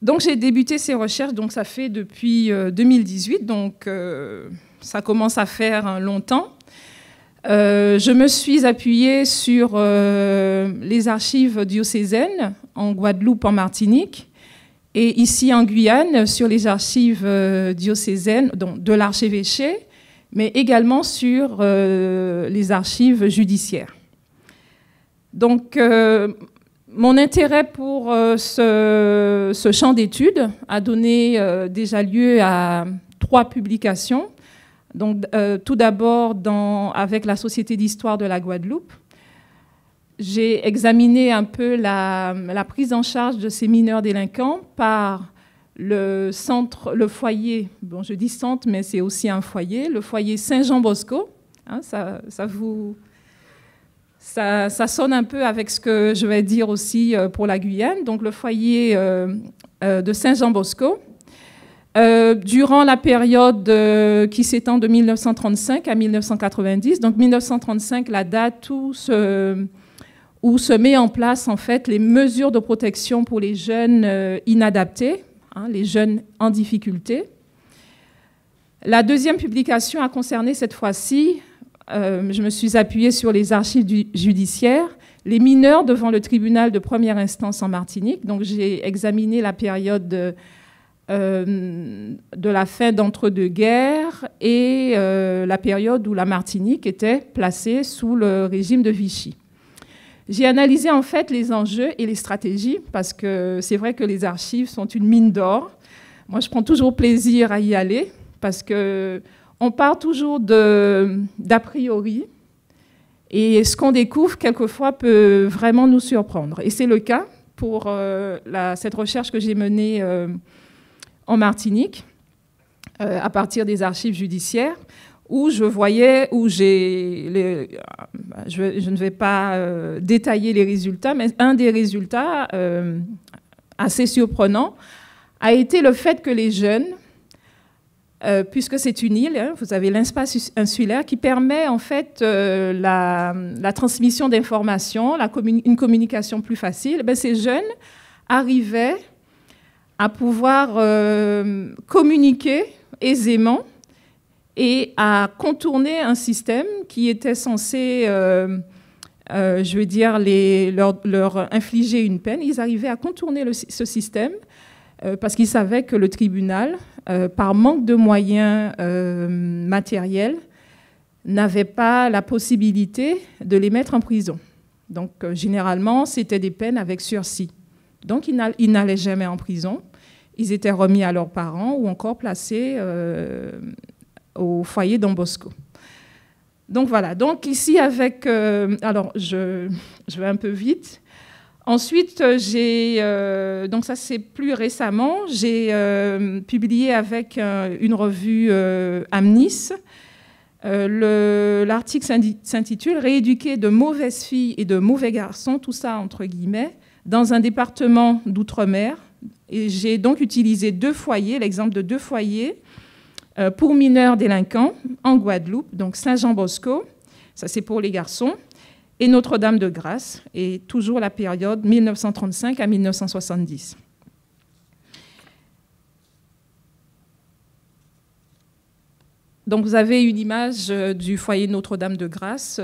Donc j'ai débuté ces recherches, donc ça fait depuis 2018, donc ça commence à faire longtemps. Je me suis appuyée sur les archives diocésaines en Guadeloupe, en Martinique, et ici en Guyane sur les archives diocésaines donc de l'archevêché, mais également sur les archives judiciaires. Donc mon intérêt pour ce champ d'études a donné déjà lieu à 3 publications. Donc, tout d'abord, avec la Société d'histoire de la Guadeloupe, j'ai examiné un peu la prise en charge de ces mineurs délinquants par le foyer, bon, je dis centre, mais c'est aussi un foyer, le foyer Saint-Jean-Bosco. Hein, ça sonne un peu avec ce que je vais dire aussi pour la Guyane. Donc, le foyer de Saint-Jean-Bosco. Durant la période qui s'étend de 1935 à 1990, donc 1935, la date où se met en place en fait les mesures de protection pour les jeunes inadaptés, hein, les jeunes en difficulté. La deuxième publication a concerné cette fois-ci, je me suis appuyée sur les archives judiciaires, les mineurs devant le tribunal de première instance en Martinique. Donc j'ai examiné la période de la fin d'entre-deux-guerres et la période où la Martinique était placée sous le régime de Vichy. J'ai analysé en fait les enjeux et les stratégies parce que c'est vrai que les archives sont une mine d'or. Moi, je prends toujours plaisir à y aller parce qu'on part toujours d'a priori et ce qu'on découvre quelquefois peut vraiment nous surprendre. Et c'est le cas pour cette recherche que j'ai menée en Martinique, à partir des archives judiciaires, où je voyais, je ne vais pas détailler les résultats, mais un des résultats assez surprenant a été le fait que les jeunes, puisque c'est une île, hein, vous avez l'espace insulaire qui permet en fait la transmission d'informations, une communication plus facile, ben, ces jeunes arrivaient à pouvoir communiquer aisément et à contourner un système qui était censé, je veux dire, leur infliger une peine. Ils arrivaient à contourner ce système parce qu'ils savaient que le tribunal, par manque de moyens matériels, n'avait pas la possibilité de les mettre en prison. Donc, généralement, c'était des peines avec sursis. Donc, ils n'allaient jamais en prison. Ils étaient remis à leurs parents ou encore placés au foyer Don Bosco. Donc voilà, donc ici avec... alors je vais un peu vite. Ensuite, donc ça c'est plus récemment, j'ai publié avec une revue Amnis. L'article s'intitule « Rééduquer de mauvaises filles et de mauvais garçons », tout ça entre guillemets, dans un département d'outre-mer. Et j'ai donc utilisé 2 foyers, l'exemple de 2 foyers pour mineurs délinquants en Guadeloupe, donc Saint-Jean-Bosco, ça c'est pour les garçons, et Notre-Dame-de-Grâce, et toujours la période 1935 à 1970. Donc vous avez une image du foyer Notre-Dame-de-Grâce,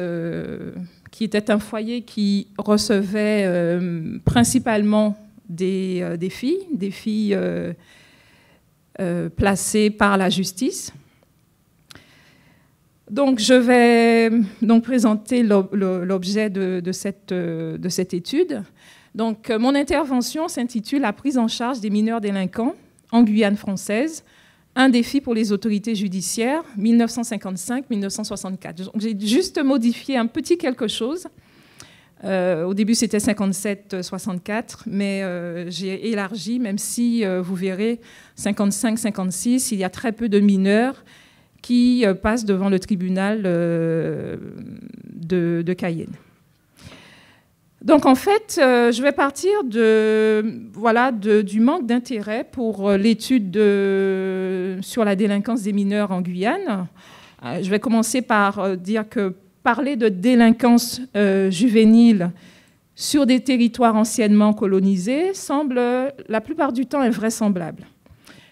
qui était un foyer qui recevait principalement des filles placées par la justice. Donc, je vais donc présenter l'objet de cette étude. Donc, mon intervention s'intitule « La prise en charge des mineurs délinquants en Guyane française, un défi pour les autorités judiciaires, 1955-1964 ». J'ai juste modifié un petit quelque chose. Au début, c'était 57-64, mais j'ai élargi, même si vous verrez 55-56, il y a très peu de mineurs qui passent devant le tribunal de Cayenne. Donc, en fait, je vais partir du manque d'intérêt pour l'étude sur la délinquance des mineurs en Guyane. Je vais commencer par dire que parler de délinquance juvénile, sur des territoires anciennement colonisés semble la plupart du temps invraisemblable.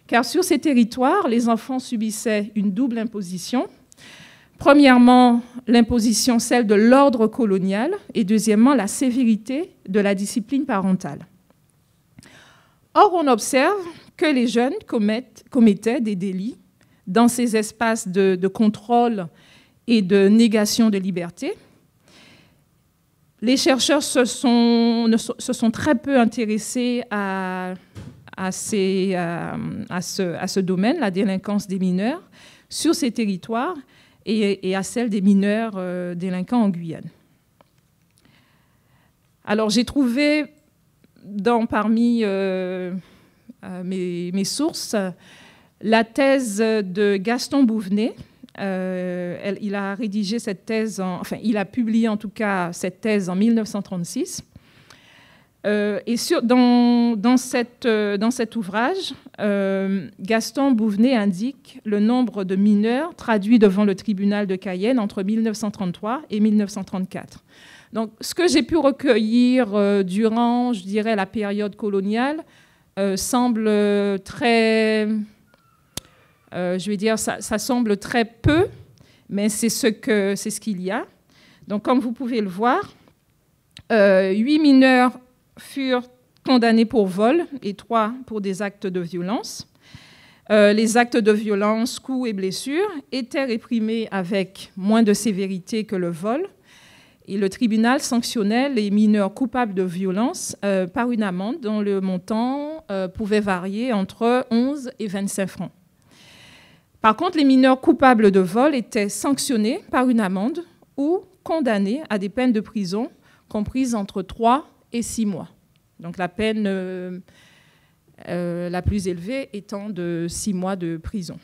Car sur ces territoires, les enfants subissaient une double imposition. Premièrement, l'imposition, celle de l'ordre colonial, et deuxièmement, la sévérité de la discipline parentale. Or, on observe que les jeunes commettaient des délits dans ces espaces de contrôle et de négation de liberté. Les chercheurs se sont très peu intéressés à ce domaine, la délinquance des mineurs, sur ces territoires et à celle des mineurs délinquants en Guyane. Alors, j'ai trouvé parmi mes sources la thèse de Gaston Bouvenet. Il a rédigé cette thèse, il a publié en tout cas cette thèse en 1936. Et dans cet ouvrage, Gaston Bouvenet indique le nombre de mineurs traduits devant le tribunal de Cayenne entre 1933 et 1934. Donc, ce que j'ai pu recueillir durant, je dirais, la période coloniale semble très... ça semble très peu, mais c'est ce qu'il y a. Donc, comme vous pouvez le voir, 8 mineurs furent condamnés pour vol et 3 pour des actes de violence. Les actes de violence, coups et blessures étaient réprimés avec moins de sévérité que le vol. Et le tribunal sanctionnait les mineurs coupables de violence par une amende dont le montant pouvait varier entre 11 et 25 francs. Par contre, les mineurs coupables de vol étaient sanctionnés par une amende ou condamnés à des peines de prison comprises entre 3 et 6 mois. Donc la peine la plus élevée étant de 6 mois de prison.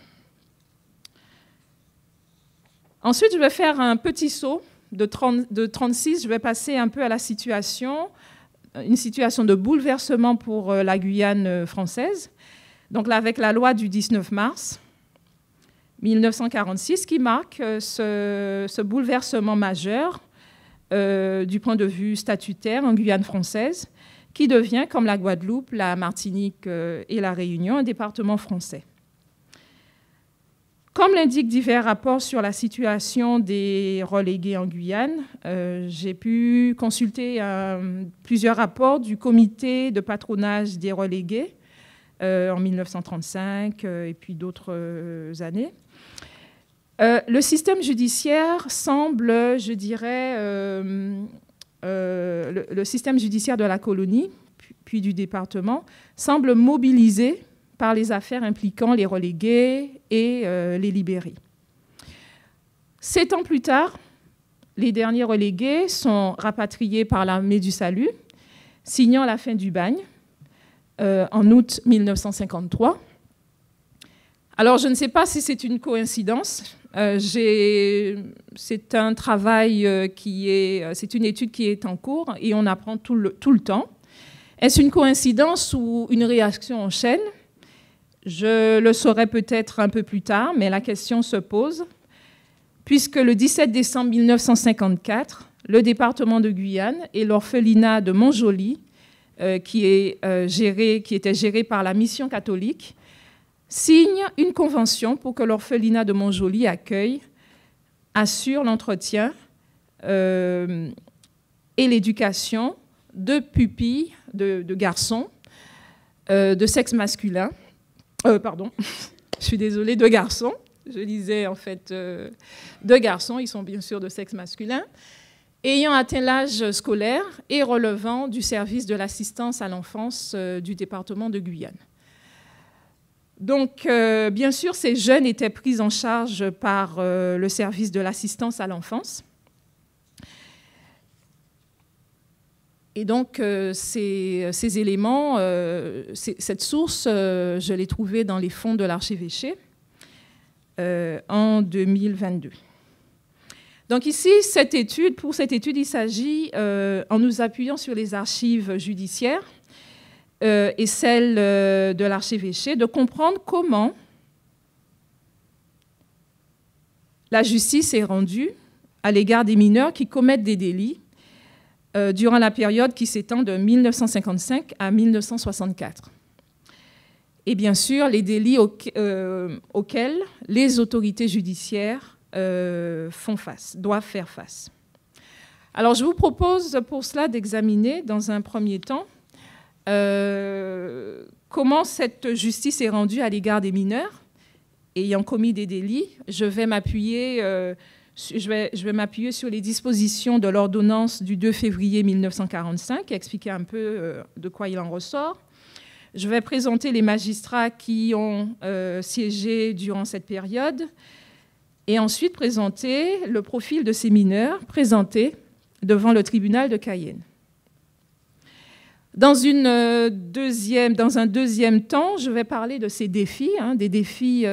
Ensuite, je vais faire un petit saut de 36. Je vais passer un peu à une situation de bouleversement pour la Guyane française. Donc là, avec la loi du 19 mars 1946 qui marque ce bouleversement majeur du point de vue statutaire en Guyane française, qui devient, comme la Guadeloupe, la Martinique et la Réunion, un département français. Comme l'indiquent divers rapports sur la situation des relégués en Guyane, j'ai pu consulter plusieurs rapports du comité de patronage des relégués en 1935 et puis d'autres années. Le système judiciaire semble, je dirais, le système judiciaire de la colonie, puis du département, semble mobilisé par les affaires impliquant les relégués et les libérés. 7 ans plus tard, les derniers relégués sont rapatriés par l'armée du salut, signant la fin du bagne en août 1953. Alors, je ne sais pas si c'est une coïncidence. C'est un travail c'est une étude qui est en cours et on apprend tout le temps. Est-ce une coïncidence ou une réaction en chaîne? Je le saurai peut-être un peu plus tard, mais la question se pose, puisque le 17 décembre 1954, le département de Guyane et l'orphelinat de Montjoly, qui était géré par la mission catholique, signent une convention pour que l'orphelinat de Montjoly assure l'entretien et l'éducation de pupilles, de garçons de sexe masculin. Pardon, je suis désolée, de garçons. Je disais en fait de garçons, ils sont bien sûr de sexe masculin, ayant atteint l'âge scolaire et relevant du service de l'assistance à l'enfance du département de Guyane. Donc, bien sûr, ces jeunes étaient pris en charge par le service de l'assistance à l'enfance. Et donc, ces éléments, cette source, je l'ai trouvée dans les fonds de l'archevêché en 2022. Donc ici, pour cette étude, il s'agit, en nous appuyant sur les archives judiciaires et celles de l'archevêché, de comprendre comment la justice est rendue à l'égard des mineurs qui commettent des délits durant la période qui s'étend de 1955 à 1964. Et bien sûr, les délits auxquels les autorités judiciaires doivent faire face. Alors, je vous propose pour cela d'examiner dans un premier temps comment cette justice est rendue à l'égard des mineurs ayant commis des délits. Je vais m'appuyer sur les dispositions de l'ordonnance du 2 février 1945 et expliquer un peu de quoi il en ressort. Je vais présenter les magistrats qui ont siégé durant cette période et ensuite présenter le profil de ces mineurs présentés devant le tribunal de Cayenne. Dans un deuxième temps, je vais parler de ces défis, des défis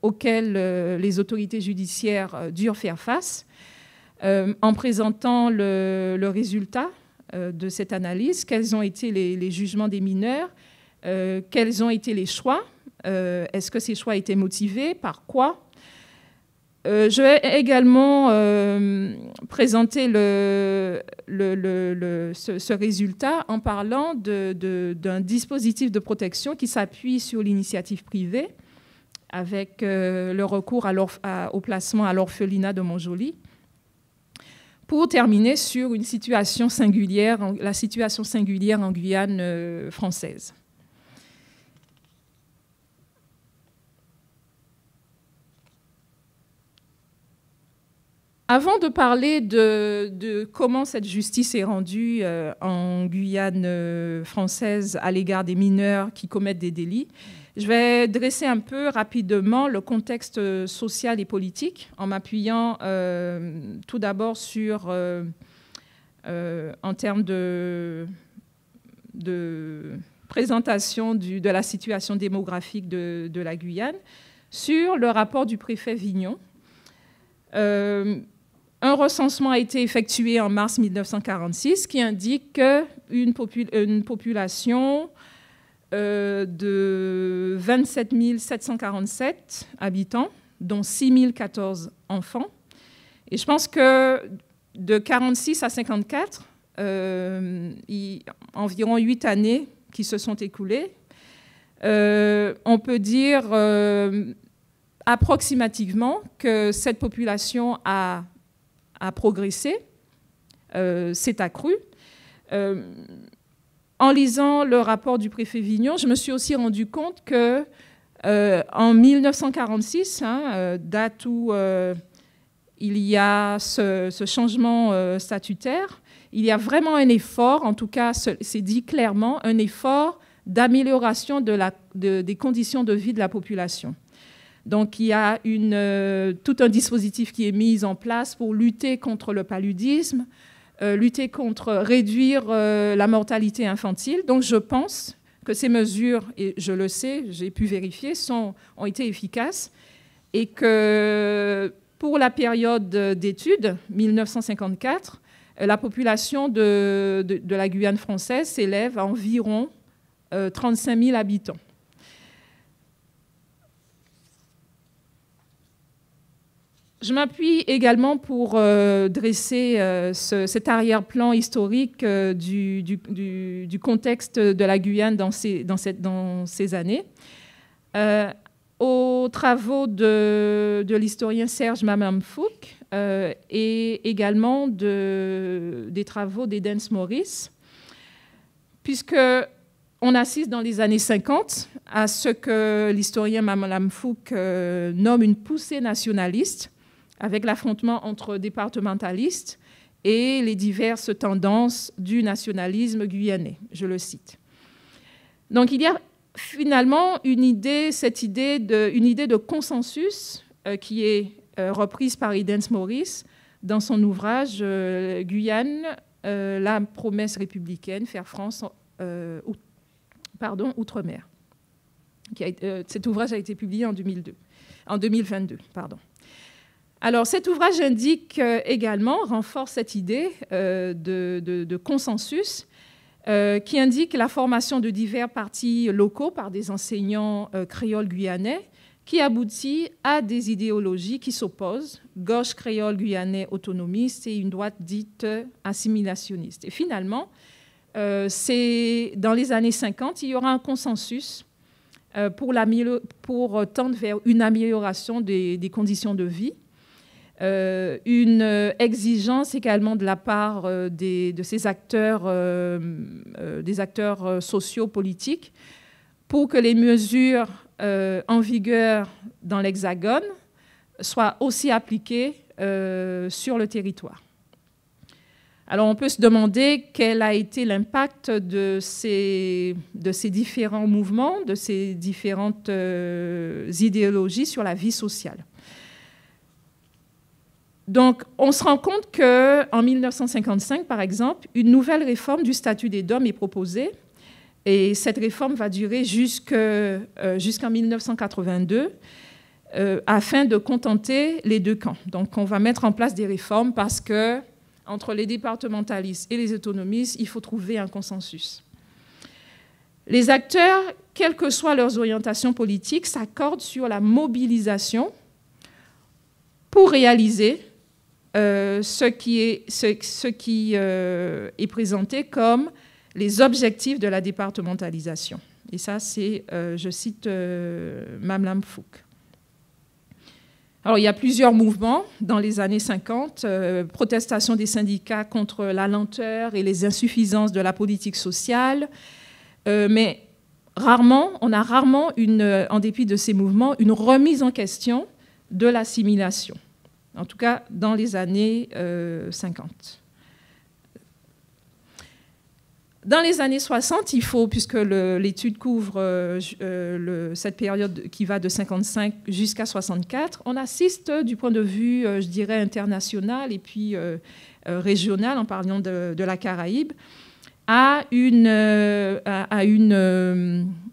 auxquels les autorités judiciaires durent faire face, en présentant le résultat de cette analyse, quels ont été les jugements des mineurs, quels ont été les choix, est-ce que ces choix étaient motivés, par quoi. Je vais également présenter ce résultat en parlant d'un dispositif de protection qui s'appuie sur l'initiative privée avec le recours au placement à l'orphelinat de Montjoly, pour terminer sur une situation singulière, la situation singulière en Guyane française. Avant de parler de comment cette justice est rendue en Guyane française à l'égard des mineurs qui commettent des délits, je vais dresser un peu rapidement le contexte social et politique en m'appuyant tout d'abord sur, en termes de présentation de la situation démographique de la Guyane, sur le rapport du préfet Vignon. Un recensement a été effectué en mars 1946 qui indique une population de 27 747 habitants, dont 6 014 enfants. Et je pense que de 46 à 54, environ 8 années qui se sont écoulées, on peut dire approximativement que cette population a progressé, s'est accrue. En lisant le rapport du préfet Vignon, je me suis aussi rendu compte que en 1946, date où il y a ce changement statutaire, il y a vraiment un effort, en tout cas c'est dit clairement, un effort d'amélioration des conditions de vie de la population. Donc, il y a tout un dispositif qui est mis en place pour lutter contre le paludisme, réduire la mortalité infantile. Donc, je pense que ces mesures, et je le sais, j'ai pu vérifier, ont été efficaces et que pour la période d'études, 1954, la population de la Guyane française s'élève à environ 35 000 habitants. Je m'appuie également pour dresser cet arrière-plan historique du contexte de la Guyane dans ces années. Aux travaux de l'historien Serge Mamam-Fouque et également des travaux d'Edens Morris, puisqu'on assiste dans les années 50 à ce que l'historien Mamam-Fouque nomme une poussée nationaliste, avec l'affrontement entre départementalistes et les diverses tendances du nationalisme guyanais, je le cite. Donc il y a finalement une idée de consensus qui est reprise par Edens Morris dans son ouvrage Guyane, la promesse républicaine, faire France, outre-mer. Cet ouvrage a été publié en 2022. Alors, cet ouvrage indique également, renforce cette idée de consensus qui indique la formation de divers partis locaux par des enseignants créoles guyanais qui aboutit à des idéologies qui s'opposent, gauche créole guyanais autonomiste et une droite dite assimilationniste. Et finalement, c'est dans les années 50, il y aura un consensus pour tendre vers une amélioration des conditions de vie, une exigence également de la part de ces acteurs, des acteurs sociaux, politiques, pour que les mesures en vigueur dans l'Hexagone soient aussi appliquées sur le territoire. Alors on peut se demander quel a été l'impact de ces différents mouvements, de ces différentes idéologies sur la vie sociale. Donc on se rend compte qu'en 1955, par exemple, une nouvelle réforme du statut des DOM est proposée. Et cette réforme va durer jusqu'en 1982 afin de contenter les deux camps. Donc, on va mettre en place des réformes parce que entre les départementalistes et les autonomistes, il faut trouver un consensus. Les acteurs, quelles que soient leurs orientations politiques, s'accordent sur la mobilisation pour réaliser ce qui est présenté comme les objectifs de la départementalisation. Et ça, c'est, je cite Mam Lam Fouk. Alors, il y a plusieurs mouvements dans les années 50, protestation des syndicats contre la lenteur et les insuffisances de la politique sociale, mais on a rarement, en dépit de ces mouvements, une remise en question de l'assimilation, en tout cas dans les années 50. Dans les années 60, il faut, puisque l'étude couvre cette période qui va de 55 jusqu'à 64, on assiste du point de vue, je dirais, international et puis régional, en parlant de la Caraïbe, à une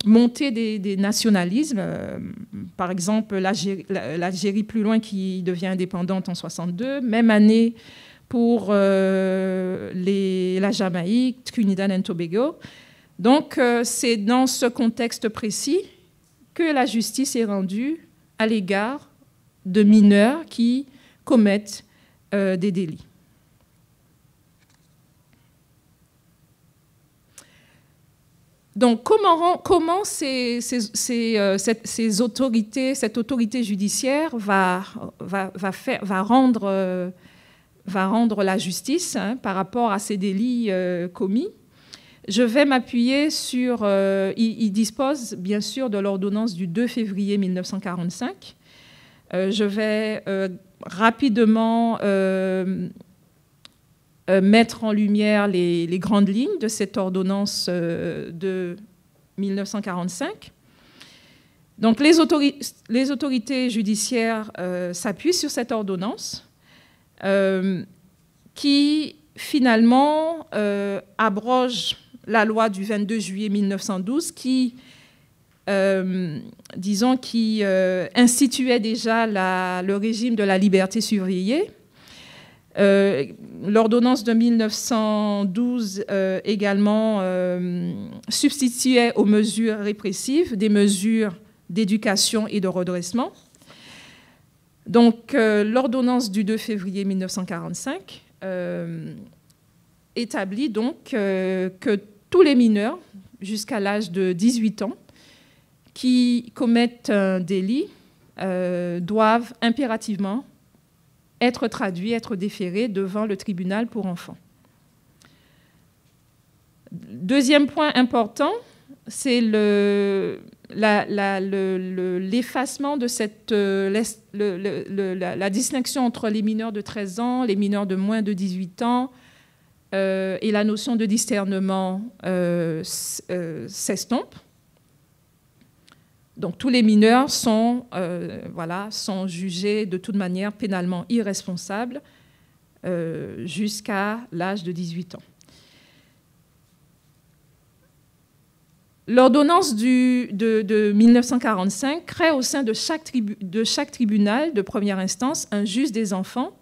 montée des nationalismes. Par exemple, l'Algérie plus loin qui devient indépendante en 62, même année pour la Jamaïque, Trinidad et Tobago. Donc, c'est dans ce contexte précis que la justice est rendue à l'égard de mineurs qui commettent des délits. Donc, comment cette autorité judiciaire va rendre la justice par rapport à ces délits commis? Je vais m'appuyer sur... il dispose bien sûr de l'ordonnance du 2 février 1945. Je vais rapidement mettre en lumière les grandes lignes de cette ordonnance de 1945. Donc les autorités judiciaires s'appuient sur cette ordonnance qui finalement abroge la loi du 22 juillet 1912 qui instituait déjà le régime de la liberté surveillée. L'ordonnance de 1912 également substituait aux mesures répressives des mesures d'éducation et de redressement. Donc, l'ordonnance du 2 février 1945 établit donc que tous les mineurs jusqu'à l'âge de 18 ans qui commettent un délit doivent impérativement être traduits, être déférés devant le tribunal pour enfants. Deuxième point important, c'est l'effacement de la distinction entre les mineurs de 13 ans, les mineurs de moins de 18 ans, et la notion de discernement s'estompe. Donc tous les mineurs sont jugés de toute manière pénalement irresponsables jusqu'à l'âge de 18 ans. L'ordonnance de 1945 crée au sein de chaque tribunal de première instance un juge des enfants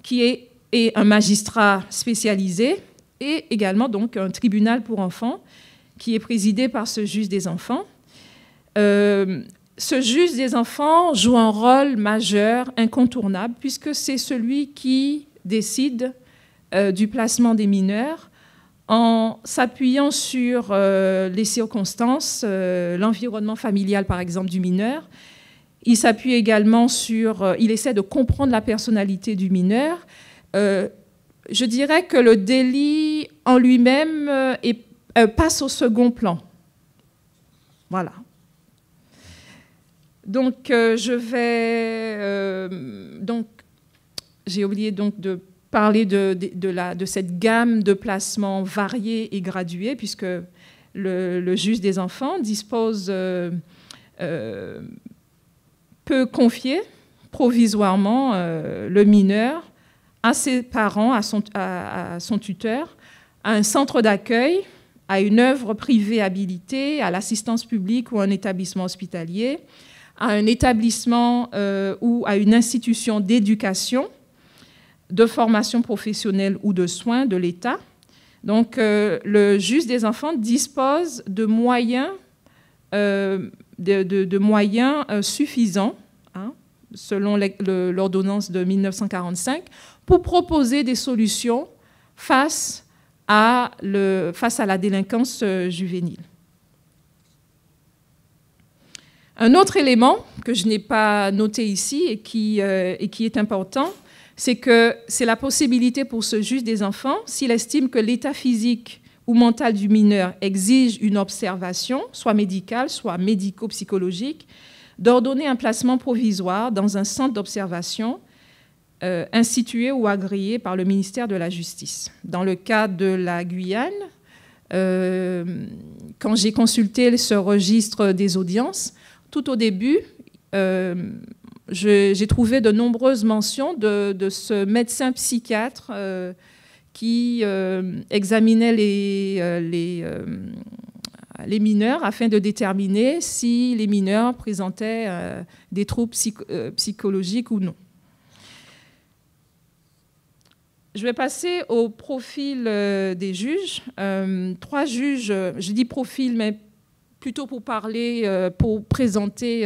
qui est un magistrat spécialisé et également donc un tribunal pour enfants qui est présidé par ce juge des enfants. ce juge des enfants joue un rôle majeur, incontournable, puisque c'est celui qui décide du placement des mineurs en s'appuyant sur les circonstances, l'environnement familial, par exemple, du mineur. Il s'appuie également sur... il essaie de comprendre la personnalité du mineur. Je dirais que le délit en lui-même passe au second plan. Voilà. Donc, j'ai oublié donc de parler de cette gamme de placements variés et gradués, puisque le juge des enfants peut confier provisoirement le mineur à ses parents, à son tuteur, à un centre d'accueil, à une œuvre privée habilitée, à l'assistance publique ou à un établissement hospitalier, à un établissement ou à une institution d'éducation, de formation professionnelle ou de soins de l'État. Donc, le juge des enfants dispose de moyens, suffisants, hein, selon l'ordonnance de 1945, pour proposer des solutions face à la délinquance juvénile. Un autre élément que je n'ai pas noté ici et qui est important, c'est que c'est la possibilité pour ce juge des enfants, s'il estime que l'état physique ou mental du mineur exige une observation, soit médicale, soit médico-psychologique, d'ordonner un placement provisoire dans un centre d'observation institué ou agréé par le ministère de la Justice. Dans le cas de la Guyane, quand j'ai consulté ce registre des audiences, tout au début, j'ai trouvé de nombreuses mentions de ce médecin psychiatre qui examinait les mineurs afin de déterminer si les mineurs présentaient des troubles psychologiques ou non. Je vais passer au profil des juges. 3 juges, je dis profil, mais plutôt pour parler, pour présenter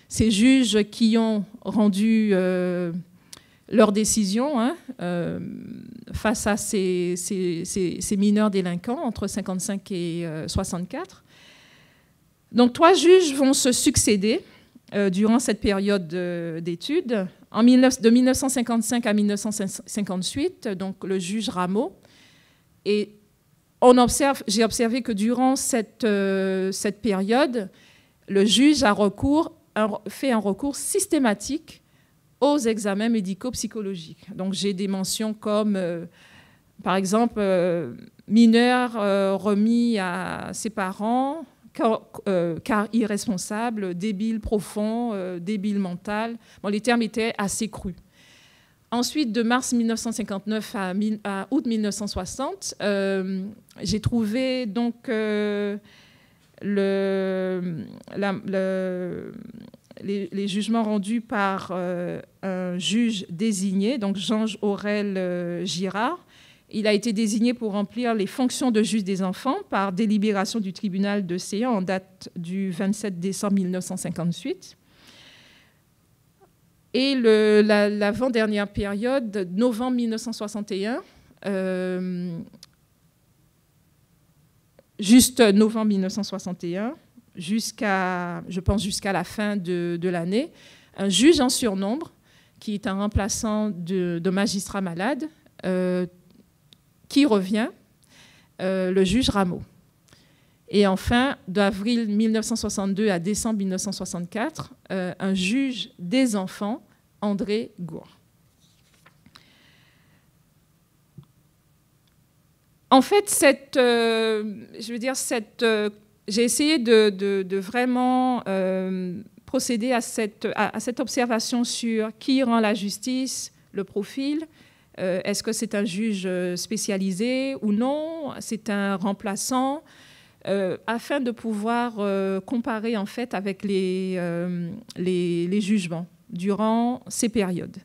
ces juges qui ont rendu leur décision face à ces mineurs délinquants entre 55 et 64. Donc, 3 juges vont se succéder durant cette période d'études. De 1955 à 1958, donc le juge Rameau. Et j'ai observé que durant cette période, le juge fait un recours systématique aux examens médico-psychologiques. Donc, j'ai des mentions comme, par exemple, mineur remis à ses parents, car irresponsable, débile profond, débile mental. Bon, les termes étaient assez crus. Ensuite, de mars 1959 à août 1960, j'ai trouvé donc les jugements rendus par un juge désigné, donc Jean-Aurel Girard. Il a été désigné pour remplir les fonctions de juge des enfants par délibération du tribunal de Séan en date du 27 décembre 1958. Et l'avant-dernière période, novembre 1961, juste novembre 1961, je pense jusqu'à la fin de l'année, un juge en surnombre, qui est un remplaçant de magistrat malade, qui revient, le juge Rameau. Et enfin, d'avril 1962 à décembre 1964, un juge des enfants, André Gour. En fait, j'ai essayé de vraiment procéder à cette observation sur qui rend la justice, le profil. Est-ce que c'est un juge spécialisé ou non? C'est un remplaçant, afin de pouvoir comparer en fait avec les jugements durant ces périodes.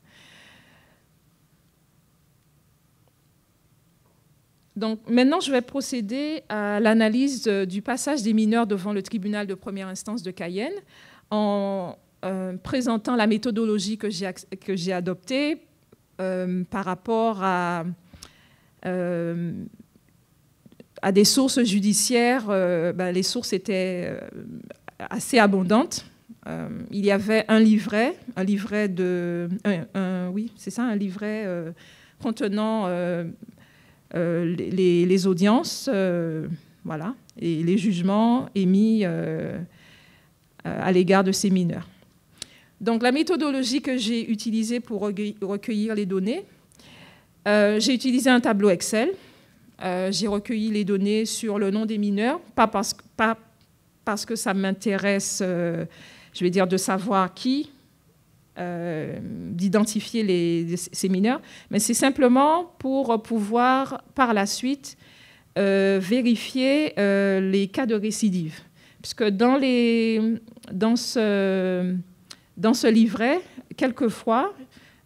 Donc, maintenant, je vais procéder à l'analyse du passage des mineurs devant le tribunal de première instance de Cayenne en présentant la méthodologie que j'ai adoptée par rapport à des sources judiciaires. Les sources étaient assez abondantes. Il y avait un livret contenant les audiences, voilà, et les jugements émis à l'égard de ces mineurs. Donc, la méthodologie que j'ai utilisée pour recueillir les données, j'ai utilisé un tableau Excel. J'ai recueilli les données sur le nom des mineurs, pas parce que ça m'intéresse, je vais dire, de savoir qui, d'identifier ces mineurs, mais c'est simplement pour pouvoir, par la suite, vérifier les cas de récidive. Puisque dans ce livret, quelquefois,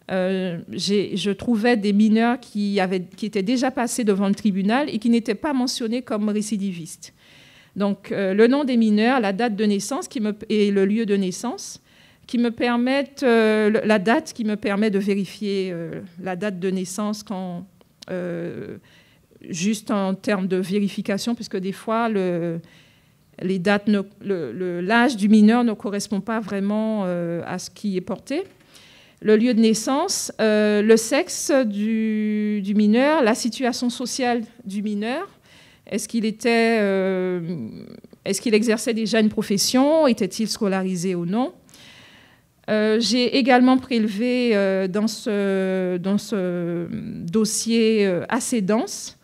je trouvais des mineurs qui étaient déjà passés devant le tribunal et qui n'étaient pas mentionnés comme récidivistes. Donc, le nom des mineurs, la date de naissance et le lieu de naissance, qui me permettent, la date qui me permet de vérifier la date de naissance juste en termes de vérification, puisque des fois, l'âge du mineur ne correspond pas vraiment à ce qui est porté. Le lieu de naissance, le sexe du mineur, la situation sociale du mineur. Est-ce qu'il exerçait déjà une profession? Était-il scolarisé ou non? J'ai également prélevé dans ce dossier assez dense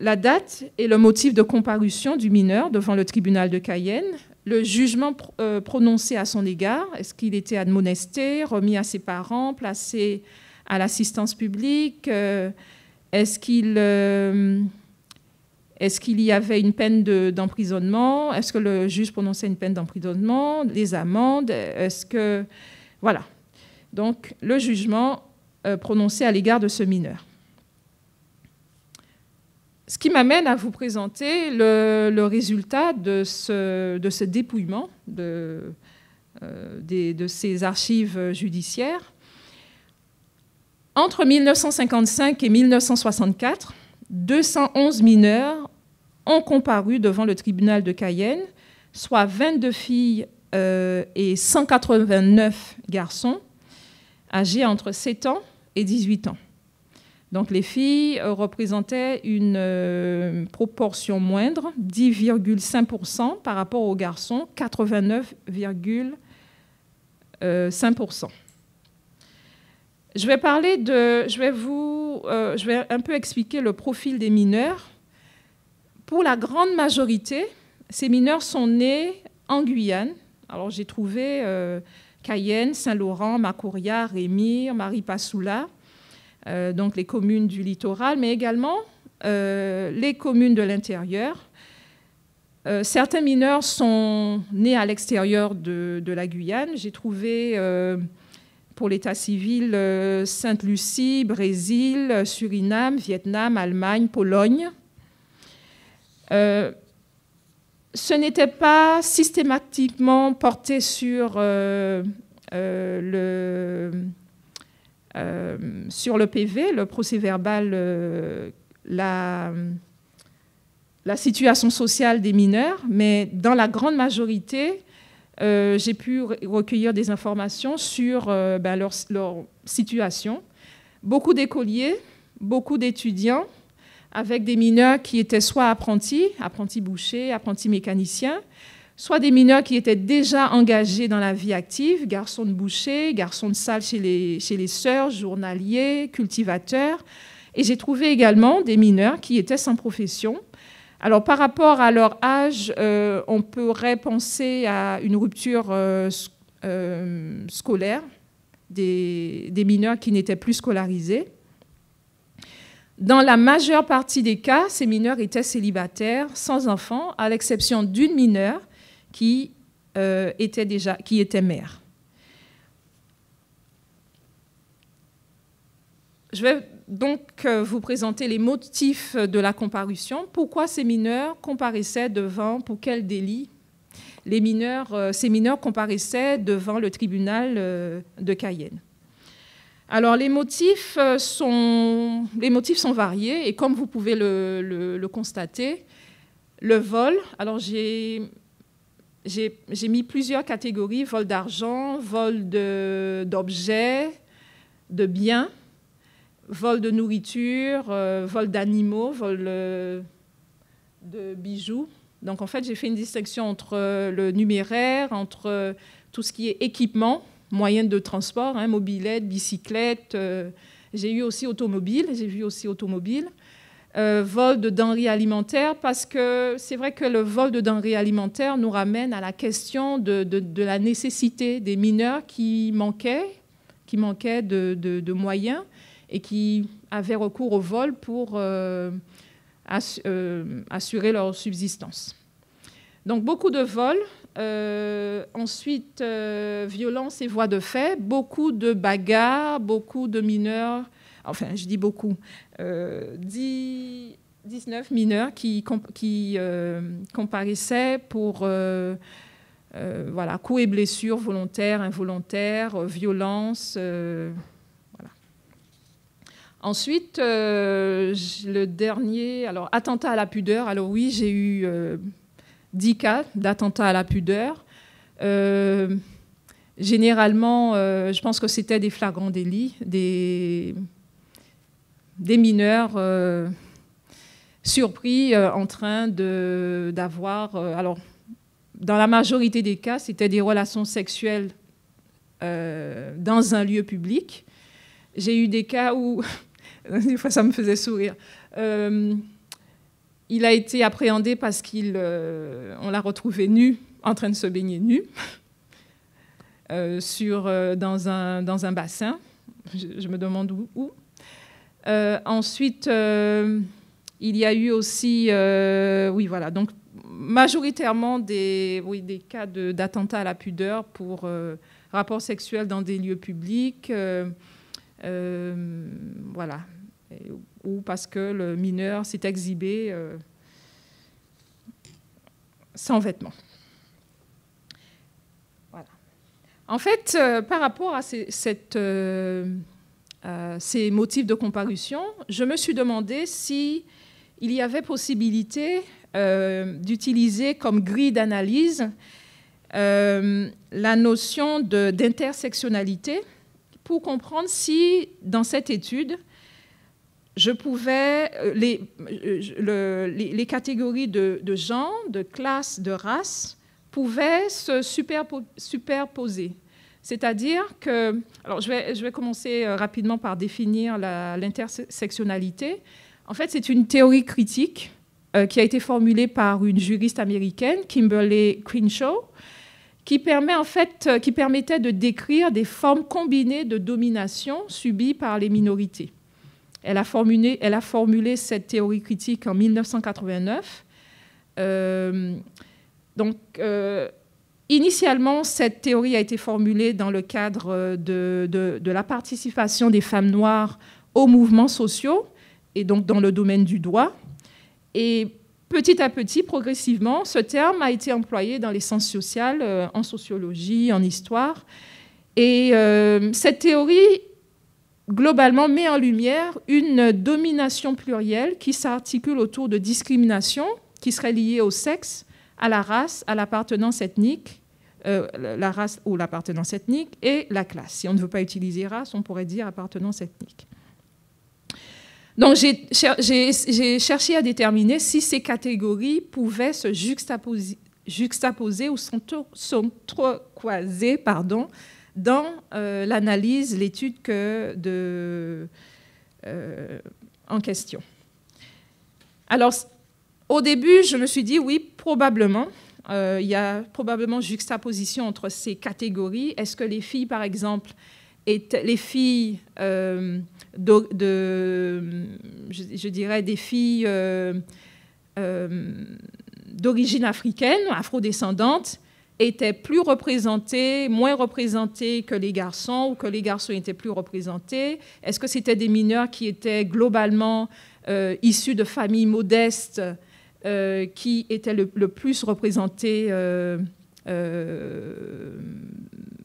la date et le motif de comparution du mineur devant le tribunal de Cayenne, le jugement prononcé à son égard, est-ce qu'il était admonesté, remis à ses parents, placé à l'assistance publique, est-ce qu'il y avait une peine d'emprisonnement, est-ce que le juge prononçait une peine d'emprisonnement, les amendes, voilà. Donc, le jugement prononcé à l'égard de ce mineur. Ce qui m'amène à vous présenter le résultat de ce dépouillement de ces archives judiciaires. Entre 1955 et 1964, 211 mineurs ont comparu devant le tribunal de Cayenne, soit 22 filles et 189 garçons, âgés entre 7 ans et 18 ans. Donc, les filles représentaient une proportion moindre, 10,5% par rapport aux garçons, 89,5%. Je vais un peu expliquer le profil des mineurs. Pour la grande majorité, ces mineurs sont nés en Guyane. Alors, j'ai trouvé Cayenne, Saint-Laurent, Macouria, Rémire, Maripasoula, donc les communes du littoral, mais également les communes de l'intérieur. Certains mineurs sont nés à l'extérieur de la Guyane. J'ai trouvé, pour l'état civil, Sainte-Lucie, Brésil, Suriname, Vietnam, Allemagne, Pologne. Ce n'était pas systématiquement porté sur sur le PV, le procès-verbal, la situation sociale des mineurs, mais dans la grande majorité, j'ai pu recueillir des informations sur leur situation. Beaucoup d'écoliers, beaucoup d'étudiants, avec des mineurs qui étaient soit apprentis bouchers, apprentis mécaniciens, soit des mineurs qui étaient déjà engagés dans la vie active, garçons de boucher, garçons de salle chez les sœurs, journaliers, cultivateurs. Et j'ai trouvé également des mineurs qui étaient sans profession. Alors, par rapport à leur âge, on pourrait penser à une rupture scolaire des mineurs qui n'étaient plus scolarisés. Dans la majeure partie des cas, ces mineurs étaient célibataires, sans enfants, à l'exception d'une mineure qui était mère. je vais donc vous présenter les motifs de la comparution. Pourquoi ces mineurs comparaissaient devant, pour quel délit ces mineurs comparaissaient devant le tribunal de Cayenne. Alors, les motifs sont variés, et comme vous pouvez le constater, le vol, alors j'ai mis plusieurs catégories: vol d'argent, vol d'objets, de biens, vol de nourriture, vol d'animaux, vol de bijoux. Donc, en fait, j'ai fait une distinction entre le numéraire, entre tout ce qui est équipement, moyens de transport, hein, mobilette, bicyclette. J'ai vu aussi automobile. Vol de denrées alimentaires, parce que c'est vrai que le vol de denrées alimentaires nous ramène à la question de la nécessité des mineurs qui manquaient de moyens et qui avaient recours au vol pour assurer leur subsistance. Donc, beaucoup de vols. Ensuite, violence et voies de fait. Beaucoup de bagarres, beaucoup de mineurs. Enfin, je dis beaucoup. 19 mineurs qui comparaissaient pour voilà, coups et blessures volontaires, involontaires, violences. Voilà. Ensuite, le dernier, alors attentat à la pudeur. Alors oui, j'ai eu 10 cas d'attentat à la pudeur. Généralement, je pense que c'était des flagrants délits, des mineurs surpris en train d'avoir... alors, dans la majorité des cas, c'était des relations sexuelles dans un lieu public. J'ai eu des cas où... des fois, ça me faisait sourire. Il a été appréhendé parce qu'on l'a retrouvé nu, en train de se baigner nu, dans un bassin. Je me demande où. Ensuite, il y a eu aussi... oui, voilà. Donc, majoritairement des cas d'attentat à la pudeur pour rapports sexuels dans des lieux publics. Voilà. Ou parce que le mineur s'est exhibé sans vêtements. Voilà. En fait, par rapport à ces motifs de comparution, je me suis demandé s'il y avait possibilité d'utiliser comme grille d'analyse la notion d'intersectionnalité pour comprendre si, dans cette étude, je pouvais, les catégories de genre, de classe, de race pouvaient se superposer. C'est-à-dire que... Alors, je vais commencer rapidement par définir l'intersectionnalité. En fait, c'est une théorie critique qui a été formulée par une juriste américaine, Kimberly Crenshaw, qui permettait de décrire des formes combinées de domination subies par les minorités. Elle a formulé cette théorie critique en 1989. Initialement, cette théorie a été formulée dans le cadre de la participation des femmes noires aux mouvements sociaux, et donc dans le domaine du droit. Et petit à petit, progressivement, ce terme a été employé dans les sciences sociales, en sociologie, en histoire. Et cette théorie, globalement, met en lumière une domination plurielle qui s'articule autour de discriminations qui seraient liées au sexe, à la race, à l'appartenance ethnique, la race ou l'appartenance ethnique, et la classe. Si on ne veut pas utiliser race, on pourrait dire appartenance ethnique. Donc, j'ai cherché à déterminer si ces catégories pouvaient se juxtaposer ou s'entrecroiser, dans l'analyse, l'étude en question. Alors, au début, je me suis dit, oui, probablement, il y a probablement juxtaposition entre ces catégories. Est-ce que les filles, par exemple, les filles je dirais des filles d'origine africaine, afrodescendantes, étaient plus représentés, moins représentés que les garçons, ou que les garçons étaient plus représentés? Est-ce que c'était des mineurs qui étaient globalement issus de familles modestes qui étaient le plus représentés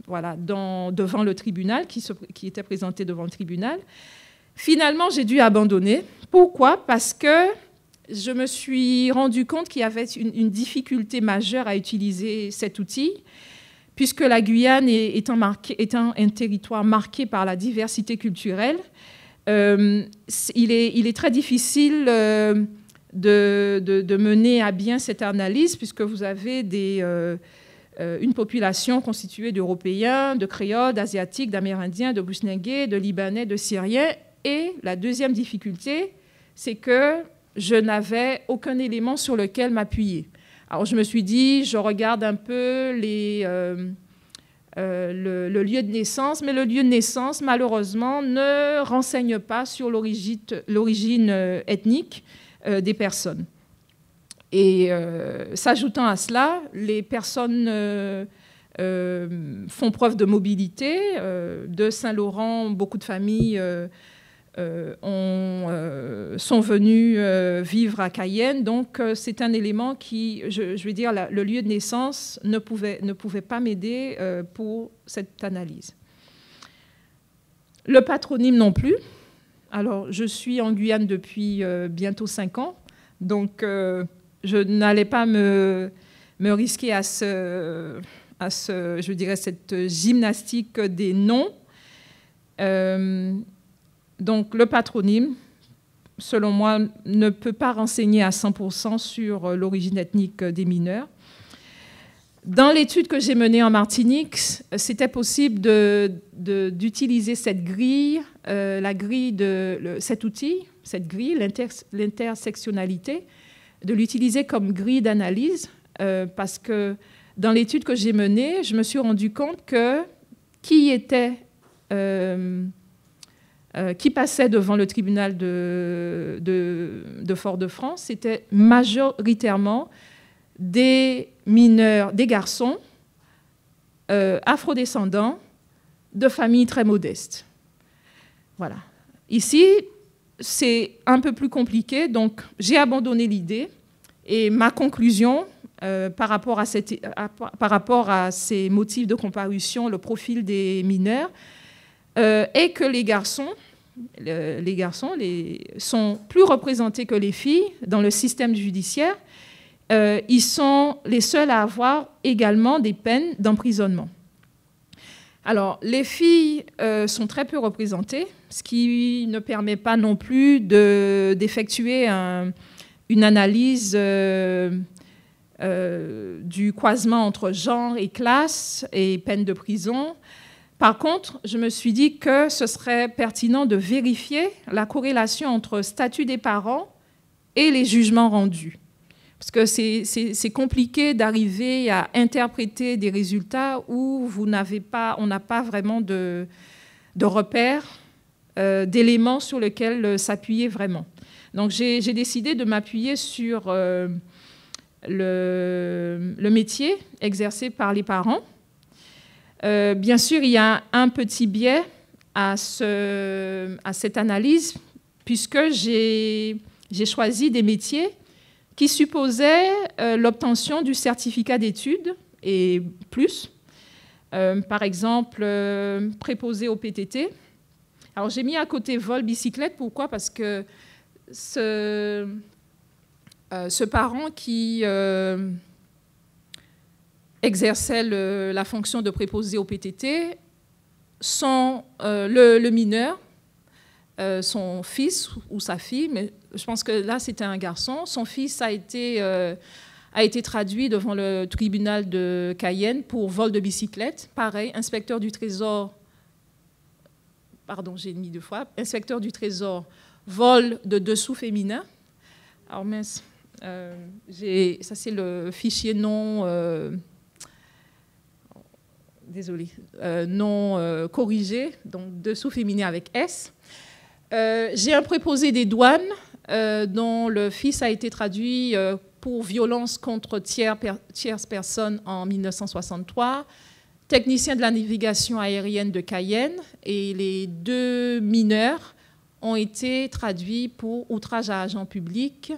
voilà, devant le tribunal, qui étaient présentés devant le tribunal? Finalement, j'ai dû abandonner. Pourquoi? Parce que je me suis rendu compte qu'il y avait une difficulté majeure à utiliser cet outil, puisque la Guyane étant un territoire marqué par la diversité culturelle, il est très difficile de mener à bien cette analyse, puisque vous avez une population constituée d'Européens, de Créoles, d'Asiatiques, d'Amérindiens, de Busnégués, de Libanais, de Syriens. Et la deuxième difficulté, c'est que je n'avais aucun élément sur lequel m'appuyer. Alors, je me suis dit, je regarde un peu le lieu de naissance, mais le lieu de naissance, malheureusement, ne renseigne pas sur l'origine ethnique des personnes. Et s'ajoutant à cela, les personnes font preuve de mobilité. De Saint-Laurent, beaucoup de familles sont venues vivre à Cayenne. Donc, c'est un élément qui, je vais dire, le lieu de naissance ne pouvait pas m'aider pour cette analyse. Le patronyme non plus. Alors, je suis en Guyane depuis bientôt 5 ans. Donc, je n'allais pas me risquer à je dirais, cette gymnastique des noms. Donc, le patronyme, selon moi, ne peut pas renseigner à 100% sur l'origine ethnique des mineurs. Dans l'étude que j'ai menée en Martinique, c'était possible d'utiliser cette grille, cet outil, cette grille, l'intersectionnalité, de l'utiliser comme grille d'analyse, parce que dans l'étude que j'ai menée, je me suis rendu compte que qui passait devant le tribunal de Fort-de-France, c'était majoritairement des mineurs, des garçons afrodescendants de familles très modestes. Voilà. Ici, c'est un peu plus compliqué, donc j'ai abandonné l'idée. Et ma conclusion par rapport à ces motifs de comparution, le profil des mineurs, est que les garçons sont plus représentés que les filles dans le système judiciaire. Ils sont les seuls à avoir également des peines d'emprisonnement. Alors, les filles sont très peu représentées, ce qui ne permet pas non plus d'effectuer une analyse du croisement entre genre et classe et peine de prison. Par contre, je me suis dit que ce serait pertinent de vérifier la corrélation entre statut des parents et les jugements rendus. Parce que c'est compliqué d'arriver à interpréter des résultats où on n'a pas vraiment de repères, d'éléments sur lesquels s'appuyer vraiment. Donc j'ai décidé de m'appuyer sur le métier exercé par les parents. Bien sûr, il y a un petit biais à cette analyse, puisque j'ai choisi des métiers qui supposait l'obtention du certificat d'études et plus. Par exemple, préposé au PTT. Alors, j'ai mis à côté vol bicyclette. Pourquoi? Parce que ce parent qui exerçait la fonction de préposé au PTT, le mineur, son fils ou sa fille, mais je pense que là, c'était un garçon. Son fils a été traduit devant le tribunal de Cayenne pour vol de bicyclette. Pareil, inspecteur du Trésor, pardon, j'ai mis 2 fois, inspecteur du Trésor, vol de dessous féminin. Alors mince, ça c'est le fichier non... désolé, non corrigé, donc dessous féminin avec S. J'ai un préposé des douanes dont le fils a été traduit pour violence contre tierces personnes en 1963, technicien de la navigation aérienne de Cayenne, et les 2 mineurs ont été traduits pour outrage à agent public.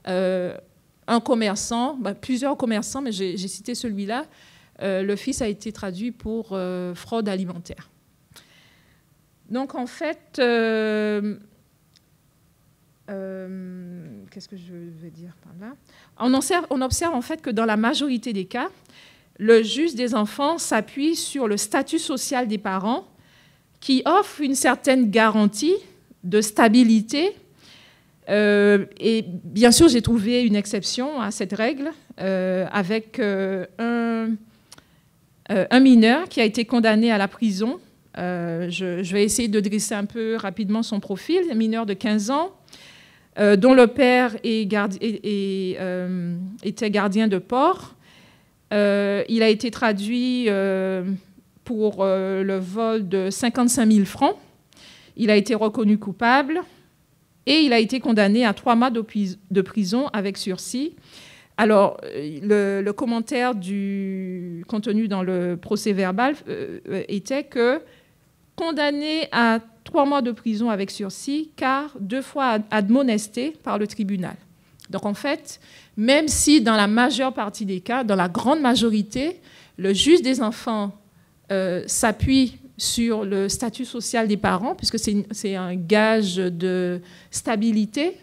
Un commerçant, plusieurs commerçants, mais j'ai cité celui-là. Le fils a été traduit pour fraude alimentaire. Donc, en fait, qu'est-ce que je vais dire par là? On observe en fait que dans la majorité des cas, le juge des enfants s'appuie sur le statut social des parents qui offre une certaine garantie de stabilité. Et bien sûr, j'ai trouvé une exception à cette règle avec un mineur qui a été condamné à la prison. Je vais essayer de dresser un peu rapidement son profil. Un mineur de 15 ans, dont le père était gardien de port. Il a été traduit pour le vol de 55 000 francs. Il a été reconnu coupable et il a été condamné à 3 mois de prison avec sursis. Alors, le commentaire contenu dans le procès-verbal était que condamné à 3 mois de prison avec sursis, car 2 fois admonesté par le tribunal. Donc, en fait, même si dans la majeure partie des cas, dans la grande majorité, le juge des enfants s'appuie sur le statut social des parents, puisque c'est un gage de stabilité,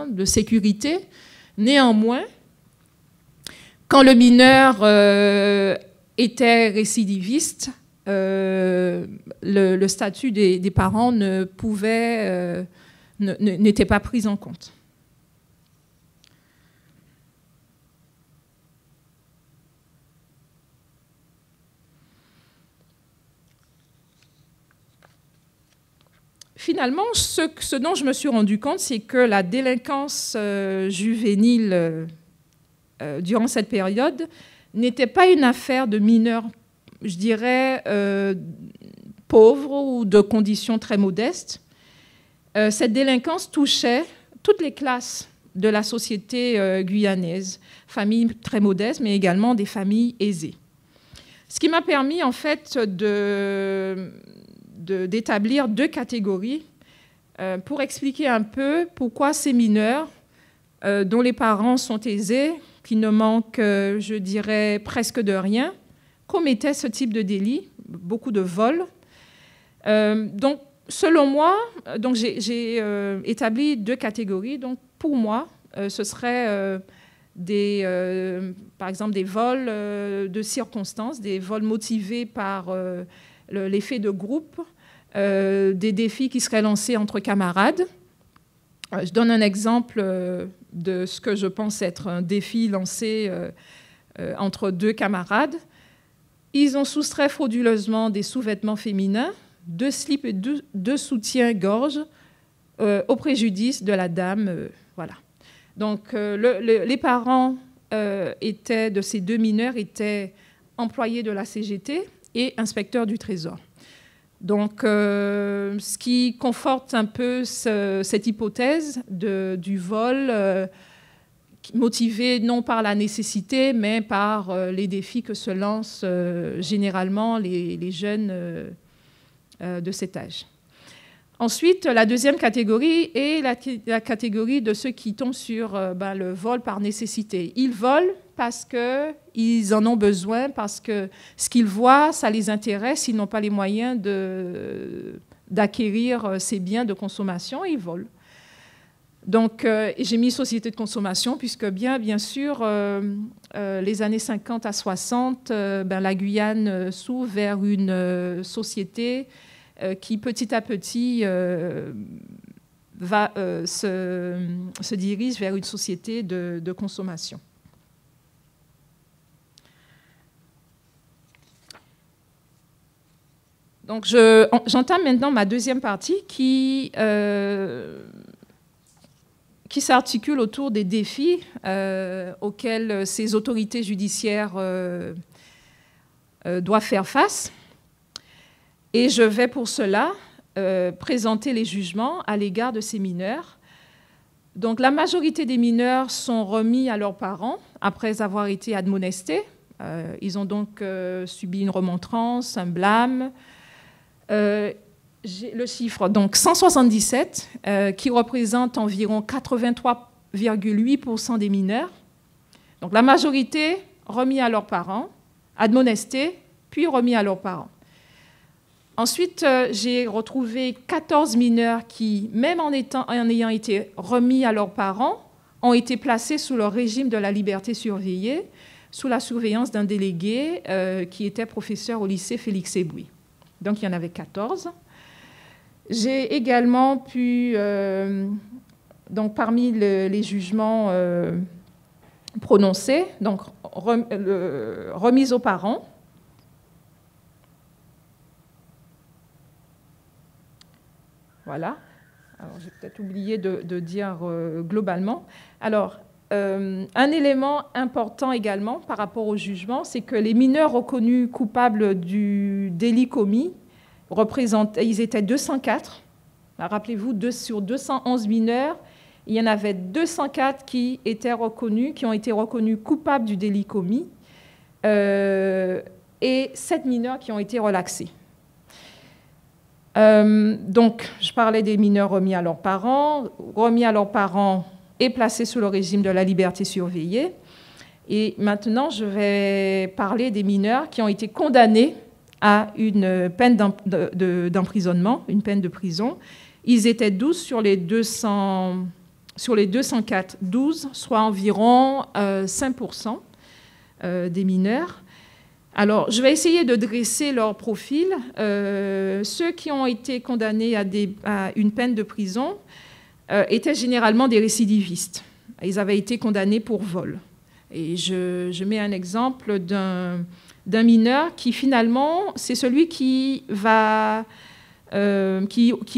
de sécurité. Néanmoins, quand le mineur était récidiviste, le statut des parents n'était pas pris en compte. Finalement, ce dont je me suis rendu compte, c'est que la délinquance juvénile durant cette période n'était pas une affaire de mineurs, je dirais, pauvres ou de conditions très modestes. Cette délinquance touchait toutes les classes de la société guyanaise, familles très modestes, mais également des familles aisées. Ce qui m'a permis, en fait, d'établir 2 catégories pour expliquer un peu pourquoi ces mineurs, dont les parents sont aisés, qui ne manquent, je dirais, presque de rien, commettaient ce type de délit, beaucoup de vols. Donc, selon moi, j'ai établi 2 catégories. Donc, pour moi, ce serait par exemple des vols de circonstances, des vols motivés par l'effet de groupe, des défis qui seraient lancés entre camarades. Je donne un exemple de ce que je pense être un défi lancé entre 2 camarades. Ils ont soustrait frauduleusement des sous-vêtements féminins, 2 slips et 2 soutiens-gorge au préjudice de la dame. Voilà. Donc, les parents de ces 2 mineurs étaient employés de la CGT et inspecteurs du Trésor. Donc, ce qui conforte un peu cette hypothèse du vol motivé non par la nécessité, mais par les défis que se lancent généralement les jeunes de cet âge. Ensuite, la deuxième catégorie est la catégorie de ceux qui tombent sur le vol par nécessité. Ils volent parce qu'ils en ont besoin, parce que ce qu'ils voient, ça les intéresse, ils n'ont pas les moyens d'acquérir ces biens de consommation, ils volent. Donc, j'ai mis société de consommation, puisque bien sûr, les années 50 à 60, la Guyane s'ouvre vers une société qui, petit à petit, se dirige vers une société de consommation. Donc, j'entame maintenant ma deuxième partie qui s'articule autour des défis auxquels ces autorités judiciaires doivent faire face. Et je vais pour cela présenter les jugements à l'égard de ces mineurs Donc la majorité des mineurs sont remis à leurs parents après avoir été admonestés. Ils ont donc subi une remontrance, un blâme. J'ai le chiffre, donc 177, qui représente environ 83,8% des mineurs. Donc la majorité remis à leurs parents, admonestés, puis remis à leurs parents. Ensuite, j'ai retrouvé 14 mineurs qui, même en ayant été remis à leurs parents, ont été placés sous le régime de la liberté surveillée, sous la surveillance d'un délégué qui était professeur au lycée Félix Éboué. Donc, il y en avait 14. J'ai également pu, donc parmi les jugements prononcés, donc remise aux parents. Voilà. Alors, j'ai peut-être oublié de dire globalement. Alors, un élément important également par rapport au jugement, c'est que les mineurs reconnus coupables du délit commis ils étaient 204. Rappelez-vous, sur 211 mineurs, il y en avait 204 qui ont été reconnus coupables du délit commis et 7 mineurs qui ont été relaxés. Donc, je parlais des mineurs remis à leurs parents et placés sous le régime de la liberté surveillée. Et maintenant, je vais parler des mineurs qui ont été condamnés à une peine d'emprisonnement, une peine de prison. Ils étaient 12 sur les 204, 12, soit environ 5% des mineurs. Alors, je vais essayer de dresser leur profil. Ceux qui ont été condamnés à une peine de prison étaient généralement des récidivistes. Ils avaient été condamnés pour vol. Et je mets un exemple d'un mineur qui, finalement, c'est celui qui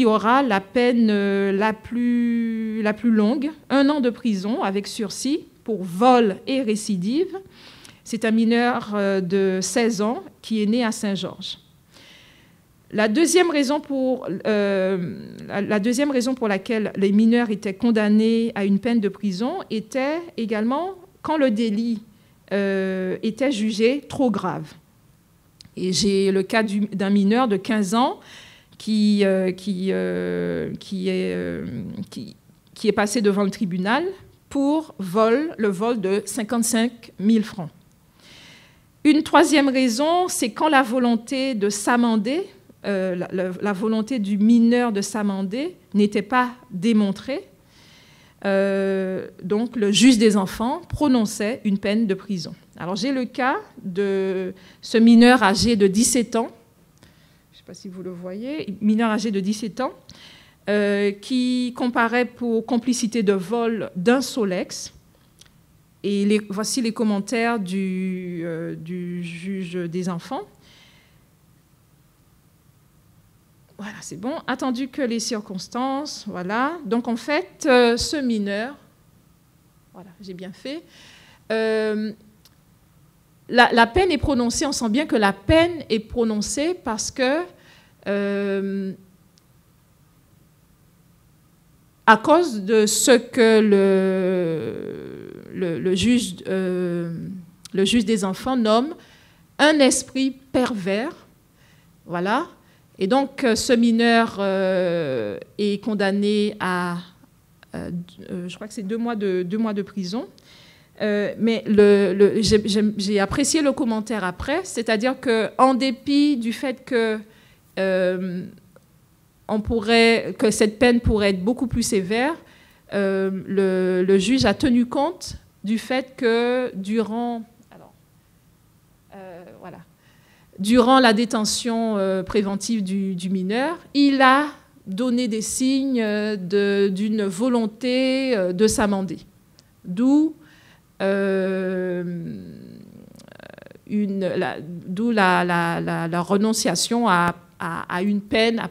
aura la peine la plus longue, 1 an de prison avec sursis pour vol et récidive. C'est un mineur de 16 ans qui est né à Saint-Georges. La deuxième raison pour laquelle les mineurs étaient condamnés à une peine de prison était également quand le délit était jugé trop grave. Et j'ai le cas d'un mineur de 15 ans qui est passé devant le tribunal pour le vol de 55 000 francs. Une troisième raison, c'est quand la volonté de s'amender, la volonté du mineur de s'amender n'était pas démontrée. Donc, le juge des enfants prononçait une peine de prison. Alors, j'ai le cas de ce mineur âgé de 17 ans, je ne sais pas si vous le voyez, mineur âgé de 17 ans, qui comparait pour complicité de vol d'un Solex. Et voici les commentaires du juge des enfants. Voilà, c'est bon. Attendu que les circonstances, voilà. Donc, en fait, ce mineur, voilà, j'ai bien fait. La peine est prononcée, on sent bien que la peine est prononcée parce que, à cause de ce que le juge des enfants nomme un esprit pervers. Voilà. Et donc, ce mineur est condamné à, je crois que c'est 2 mois de prison. Mais j'ai apprécié le commentaire après, c'est-à-dire qu'en dépit du fait que cette peine pourrait être beaucoup plus sévère, le juge a tenu compte du fait que durant la détention préventive du mineur, il a donné des signes d'une volonté de s'amender. D'où la renonciation à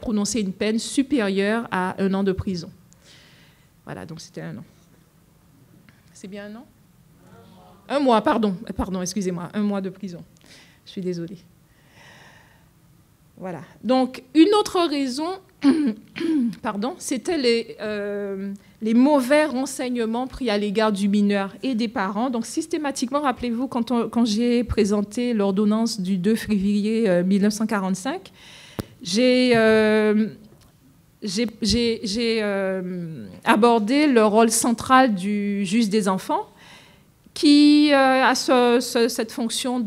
prononcer une peine supérieure à 1 an de prison. Voilà, donc c'était 1 an. C'est bien 1 an ? 1 mois, pardon, excusez-moi, 1 mois de prison. Je suis désolée. Voilà. Donc, une autre raison, pardon, c'était les mauvais renseignements pris à l'égard du mineur et des parents. Donc, systématiquement, rappelez-vous, quand j'ai présenté l'ordonnance du 2 février 1945, j'ai abordé le rôle central du juge des enfants, qui a cette fonction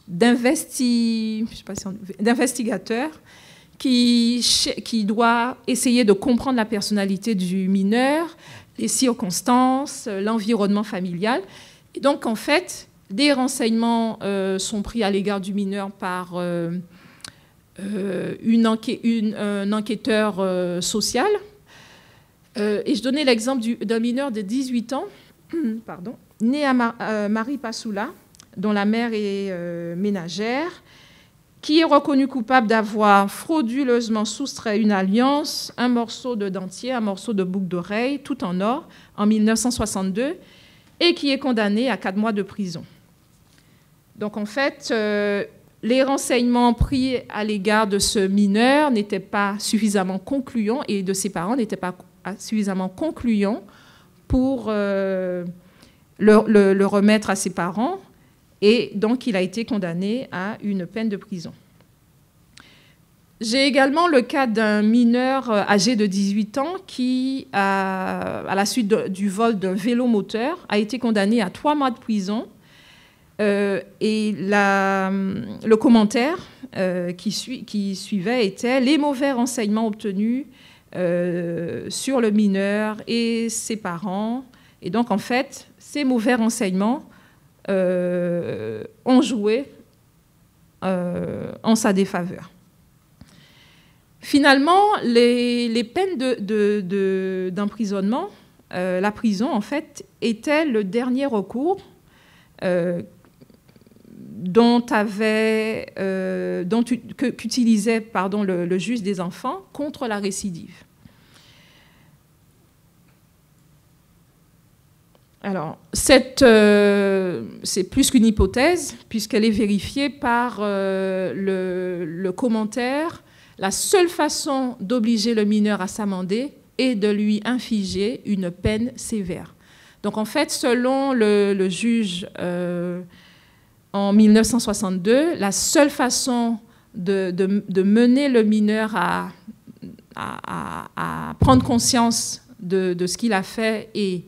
d'investigateur qui doit essayer de comprendre la personnalité du mineur, les circonstances, l'environnement familial. Et donc, en fait, des renseignements sont pris à l'égard du mineur par un enquêteur social. Et je donnais l'exemple d'un mineur de 18 ans, né à Maripasoula, dont la mère est ménagère, qui est reconnu coupable d'avoir frauduleusement soustrait une alliance, un morceau de dentier, un morceau de boucle d'oreille, tout en or, en 1962, et qui est condamné à 4 mois de prison. Donc, en fait, les renseignements pris à l'égard de ce mineur n'étaient pas suffisamment concluants, et de ses parents n'étaient pas suffisamment concluants pour le remettre à ses parents. Et donc, il a été condamné à une peine de prison. J'ai également le cas d'un mineur âgé de 18 ans qui, à la suite du vol d'un vélo moteur, a été condamné à 3 mois de prison. Et le commentaire qui suivait était « Les mauvais renseignements obtenus sur le mineur et ses parents ». Et donc, en fait, ces mauvais renseignements ont joué en sa défaveur. Finalement, les peines d'emprisonnement, la prison, en fait, était le dernier recours qu'utilisait le juge des enfants contre la récidive. Alors, c'est plus qu'une hypothèse, puisqu'elle est vérifiée par le commentaire. La seule façon d'obliger le mineur à s'amender est de lui infliger une peine sévère. Donc, en fait, selon le juge, en 1962, la seule façon de mener le mineur à prendre conscience de ce qu'il a fait et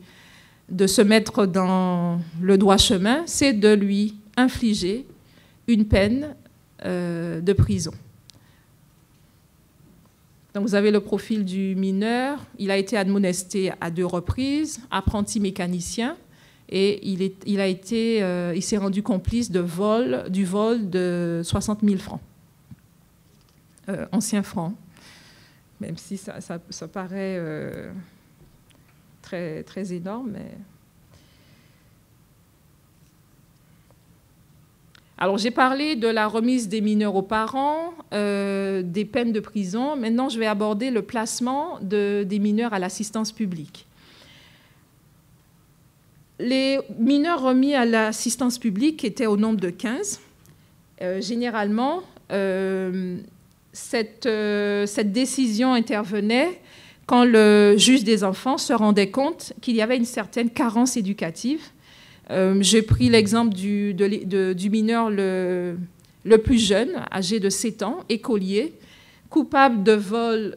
de se mettre dans le droit chemin, c'est de lui infliger une peine de prison. Donc, vous avez le profil du mineur. Il a été admonesté à 2 reprises, apprenti mécanicien, et il s'est rendu complice du vol de 60 000 francs, anciens francs, même si ça paraît très, très énorme. Mais... Alors, j'ai parlé de la remise des mineurs aux parents, des peines de prison. Maintenant, je vais aborder le placement des mineurs à l'assistance publique. Les mineurs remis à l'assistance publique étaient au nombre de 15. Généralement, cette décision intervenait quand le juge des enfants se rendait compte qu'il y avait une certaine carence éducative. J'ai pris l'exemple du mineur le plus jeune, âgé de 7 ans, écolier, coupable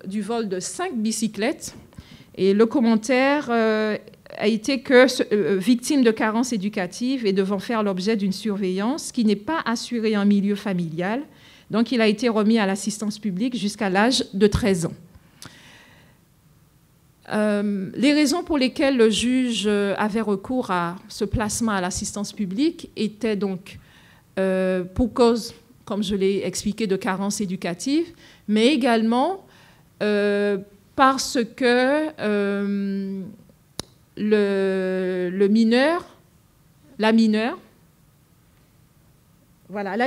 du vol de 5 bicyclettes. Et le commentaire a été que victime de carence éducative et devant faire l'objet d'une surveillance qui n'est pas assurée en milieu familial. Donc, il a été remis à l'assistance publique jusqu'à l'âge de 13 ans. Les raisons pour lesquelles le juge avait recours à ce placement à l'assistance publique étaient donc pour cause, comme je l'ai expliqué, de carence éducative, mais également parce que la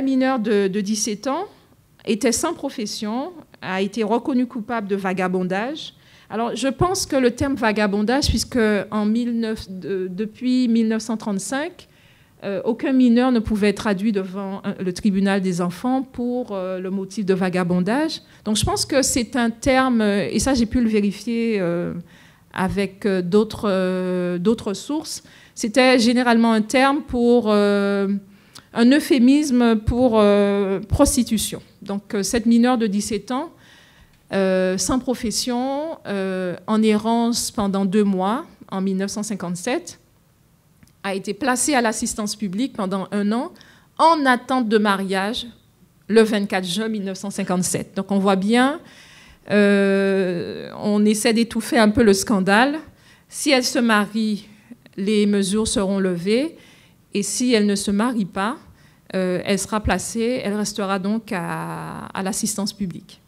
mineure de 17 ans était sans profession, a été reconnue coupable de vagabondage. Alors, je pense que le terme vagabondage, puisque depuis 1935, aucun mineur ne pouvait être traduit devant le tribunal des enfants pour le motif de vagabondage. Donc je pense que c'est un terme, et ça j'ai pu le vérifier avec d'autres sources, c'était généralement un terme pour un euphémisme pour prostitution. Donc cette mineure de 17 ans, sans profession, en errance pendant 2 mois, en 1957, a été placée à l'assistance publique pendant 1 an, en attente de mariage, le 24 juin 1957. Donc on voit bien, on essaie d'étouffer un peu le scandale. Si elle se marie, les mesures seront levées, et si elle ne se marie pas, elle sera placée, elle restera donc à l'assistance publique.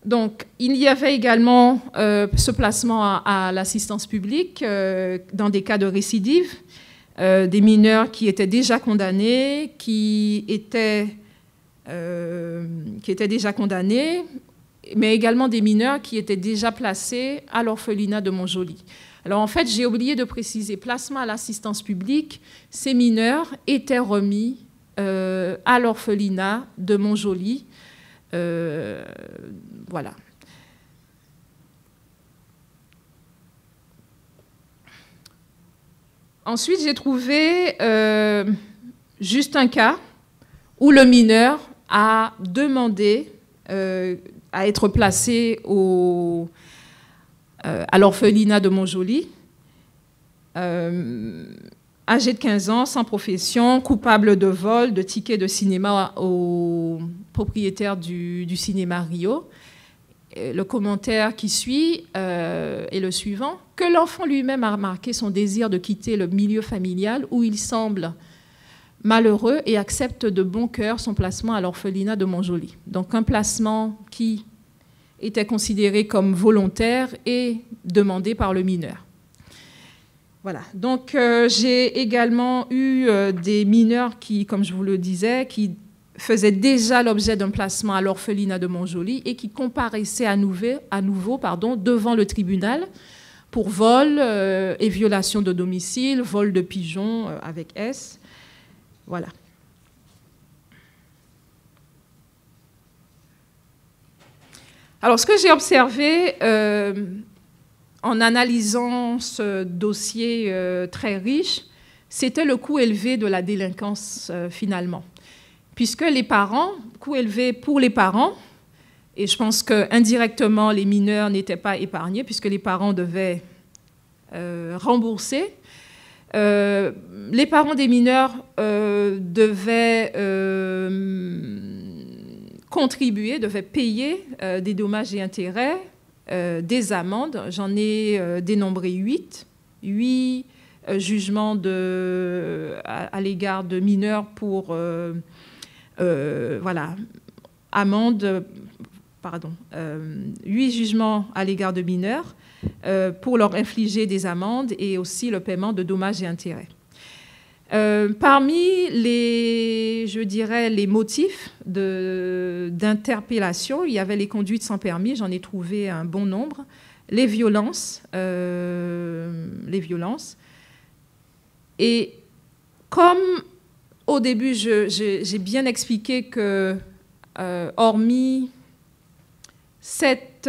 Donc, il y avait également ce placement à l'assistance publique dans des cas de récidive, des mineurs qui étaient déjà condamnés, mais également des mineurs qui étaient déjà placés à l'orphelinat de Montjoly. Alors, en fait, j'ai oublié de préciser, placement à l'assistance publique, ces mineurs étaient remis à l'orphelinat de Montjoly. Voilà. Ensuite, j'ai trouvé juste un cas où le mineur a demandé à être placé à l'orphelinat de Montjoly, âgé de 15 ans, sans profession, coupable de vol, de tickets de cinéma au propriétaire du cinéma Rio. Et le commentaire qui suit est le suivant, que l'enfant lui-même a remarqué son désir de quitter le milieu familial où il semble malheureux et accepte de bon cœur son placement à l'orphelinat de Montjoly. Donc un placement qui était considéré comme volontaire et demandé par le mineur. Voilà. Donc j'ai également eu des mineurs qui, comme je vous le disais, qui faisaient déjà l'objet d'un placement à l'orphelinat de Montjoly et qui comparaissaient à nouveau devant le tribunal pour vol et violation de domicile, vol de pigeons avec S. Voilà. Alors, ce que j'ai observé en analysant ce dossier très riche, c'était le coût élevé de la délinquance finalement. Puisque les parents, coût élevé pour les parents, et je pense qu'indirectement, les mineurs n'étaient pas épargnés puisque les parents devaient rembourser. Les parents des mineurs devaient contribuer, devaient payer des dommages et intérêts, des amendes. J'en ai dénombré 8 jugements à l'égard de mineurs pour... voilà, amende, pardon, 8 jugements à l'égard de mineurs pour leur infliger des amendes et aussi le paiement de dommages et intérêts. Parmi les motifs d'interpellation, il y avait les conduites sans permis, j'en ai trouvé un bon nombre, les violences. Et comme au début, j'ai bien expliqué que, hormis 7,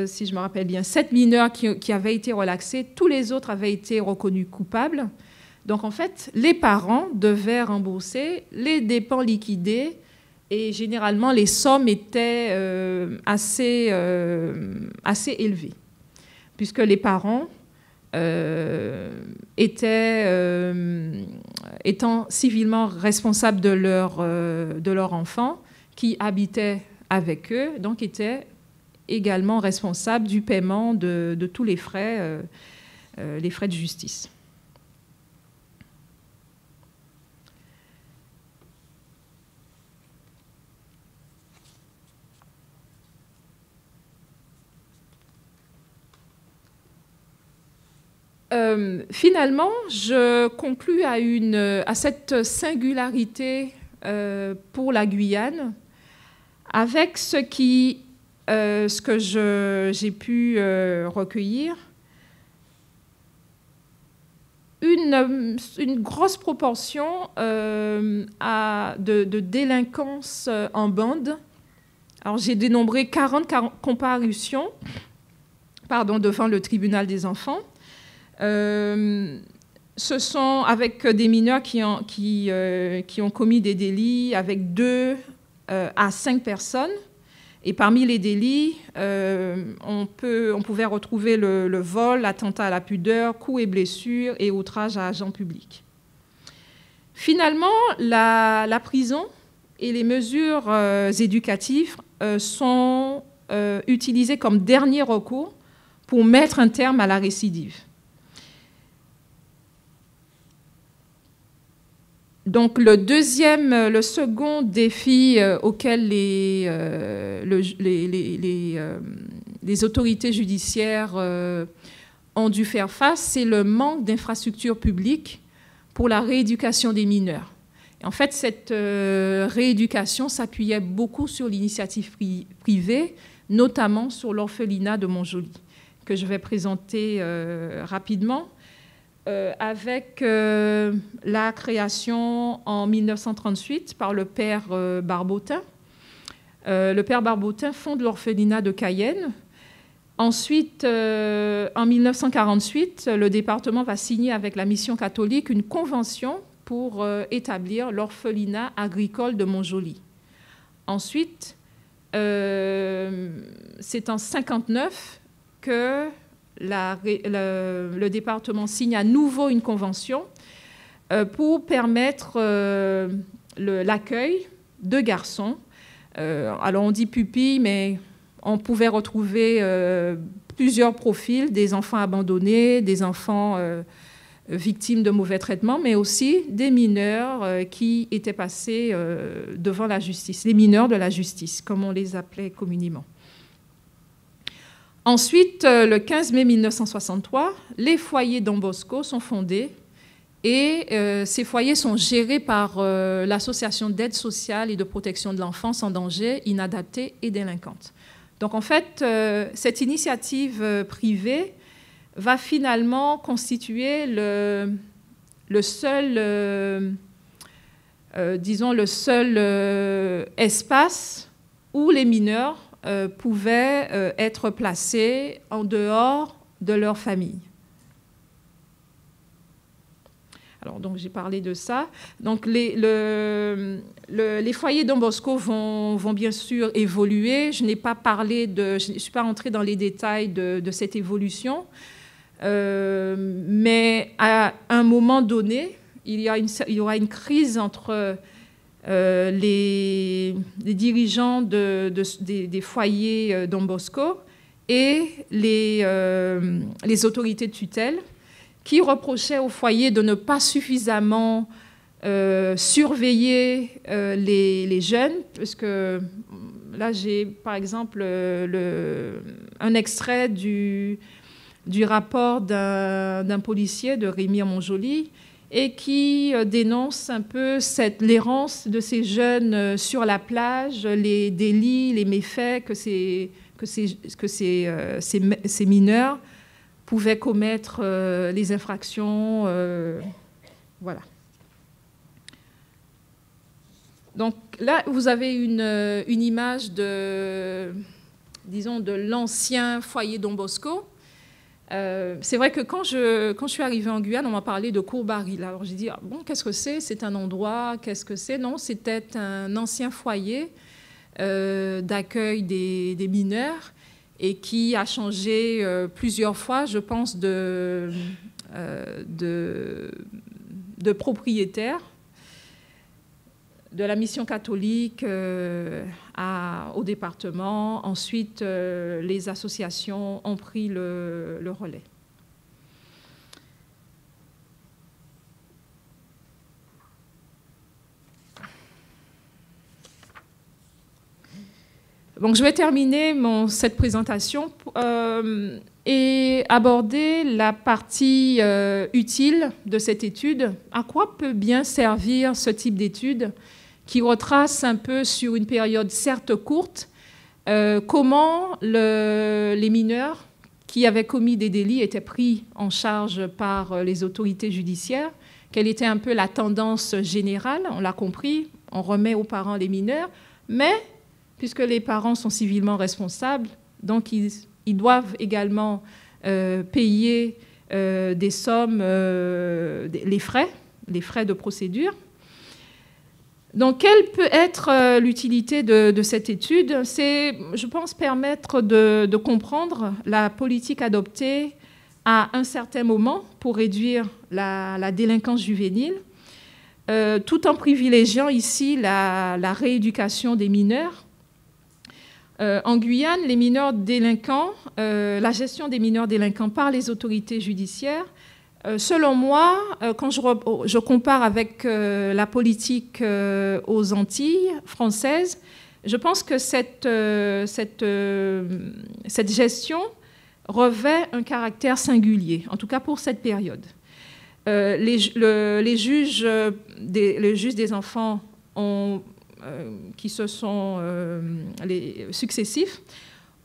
si je me rappelle bien, 7 mineurs qui avaient été relaxés, tous les autres avaient été reconnus coupables. Donc, en fait, les parents devaient rembourser les dépenses liquidées et généralement, les sommes étaient assez élevées, puisque les parents étant civilement responsables de leur enfant qui habitait avec eux, donc étaient également responsables du paiement de tous les frais de justice. Finalement, je conclus à cette singularité pour la Guyane avec ce que j'ai pu recueillir, une grosse proportion de délinquance en bande. Alors, j'ai dénombré 40 comparutions devant le tribunal des enfants. Ce sont avec des mineurs qui ont commis des délits avec 2 à 5 personnes. Et parmi les délits, on pouvait retrouver le vol, l'attentat à la pudeur, coups et blessures et outrage à agent public. Finalement, la prison et les mesures éducatives sont utilisées comme dernier recours pour mettre un terme à la récidive. Donc, le second défi auquel les autorités judiciaires ont dû faire face, c'est le manque d'infrastructures publiques pour la rééducation des mineurs. Et en fait, cette rééducation s'appuyait beaucoup sur l'initiative privée, notamment sur l'orphelinat de Montjoly, que je vais présenter rapidement. Avec la création en 1938 par le père Barbotin. Le père Barbotin fonde l'orphelinat de Cayenne. Ensuite, en 1948, le département va signer avec la Mission catholique une convention pour établir l'orphelinat agricole de Montjoly. Ensuite, c'est en 1959 que le département signe à nouveau une convention pour permettre l'accueil de garçons. Alors on dit pupilles, mais on pouvait retrouver plusieurs profils, des enfants abandonnés, des enfants victimes de mauvais traitements, mais aussi des mineurs qui étaient passés devant la justice, les mineurs de la justice, comme on les appelait communément. Ensuite, le 15 mai 1963, les foyers Don Bosco sont fondés et ces foyers sont gérés par l'Association d'aide sociale et de protection de l'enfance en danger, inadaptée et délinquante. Donc en fait, cette initiative privée va finalement constituer le seul espace où les mineurs pouvaient être placés en dehors de leur famille. Alors, donc, j'ai parlé de ça. Donc, les foyers Don Bosco vont bien sûr évoluer. Je ne suis pas entrée dans les détails de cette évolution, mais à un moment donné, il y aura une crise entre les dirigeants des foyers Don Bosco et les autorités de tutelle qui reprochaient aux foyers de ne pas suffisamment surveiller les jeunes, parce que là j'ai par exemple un extrait du rapport d'un policier de Rémy-Montjoly et qui dénonce un peu l'errance de ces jeunes sur la plage, les délits, les méfaits que ces mineurs pouvaient commettre, les infractions. Voilà. Donc là, vous avez une image de l'ancien foyer Don Bosco. C'est vrai que quand je suis arrivée en Guyane, on m'a parlé de Courbaril. Alors j'ai dit, bon, qu'est-ce que c'est? C'est un endroit, qu'est-ce que c'est? Non, c'était un ancien foyer d'accueil des mineurs et qui a changé plusieurs fois, je pense, de propriétaire, de la mission catholique au département. Ensuite, les associations ont pris le relais. Donc, je vais terminer cette présentation et aborder la partie utile de cette étude. À quoi peut bien servir ce type d'étude qui retrace un peu sur une période certes courte comment les mineurs qui avaient commis des délits étaient pris en charge par les autorités judiciaires, quelle était un peu la tendance générale, on l'a compris, on remet aux parents les mineurs, mais puisque les parents sont civilement responsables, donc ils doivent également payer des sommes, les frais de procédure. Donc, quelle peut être l'utilité de cette étude? C'est, je pense, permettre de comprendre la politique adoptée à un certain moment pour réduire la délinquance juvénile, tout en privilégiant ici la rééducation des mineurs. En Guyane, les mineurs délinquants, la gestion des mineurs délinquants par les autorités judiciaires, selon moi, quand je compare avec la politique aux Antilles françaises, je pense que cette gestion revêt un caractère singulier, en tout cas pour cette période. Les juges des enfants qui se sont les successifs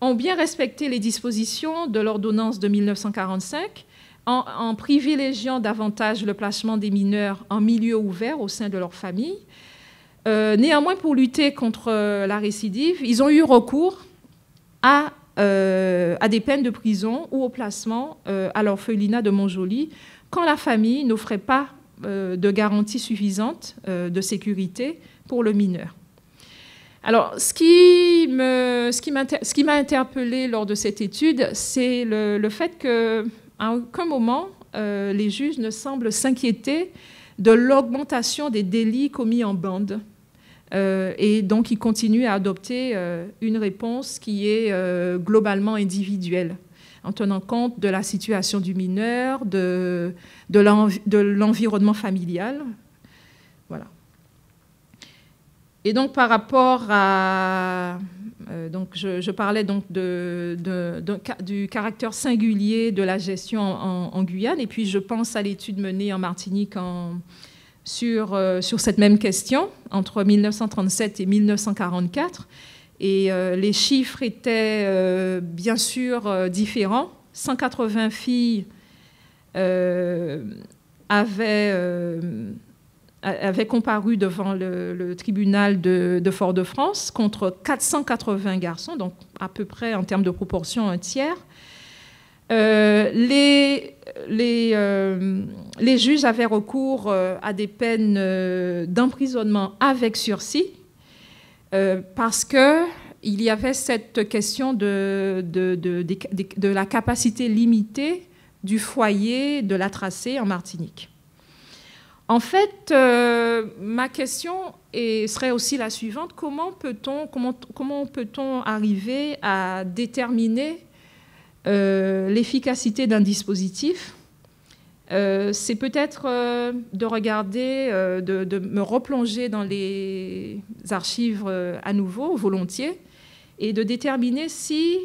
ont bien respecté les dispositions de l'ordonnance de 1945 en privilégiant davantage le placement des mineurs en milieu ouvert au sein de leur famille. Néanmoins, pour lutter contre la récidive, ils ont eu recours à des peines de prison ou au placement à l'orphelinat de Montjoly quand la famille n'offrait pas de garantie suffisante de sécurité pour le mineur. Alors, ce qui m'a interpellée lors de cette étude, c'est le fait qu'à aucun moment, les juges ne semblent s'inquiéter de l'augmentation des délits commis en bande. Et donc, ils continuent à adopter une réponse qui est globalement individuelle, en tenant compte de la situation du mineur, de l'environnement familial. Voilà. Et donc, par rapport à... donc je parlais donc du caractère singulier de la gestion en Guyane, et puis je pense à l'étude menée en Martinique sur cette même question, entre 1937 et 1944. Et les chiffres étaient bien sûr différents. 180 filles avaient comparu devant le tribunal de Fort-de-France contre 480 garçons, donc à peu près en termes de proportion un tiers. Les juges avaient recours à des peines d'emprisonnement avec sursis parce qu'il y avait cette question de la capacité limitée du foyer de la tracée en Martinique. En fait, ma question serait aussi la suivante. Comment peut-on arriver à déterminer l'efficacité d'un dispositif? C'est peut-être de regarder, de me replonger dans les archives à nouveau, volontiers, et de déterminer si,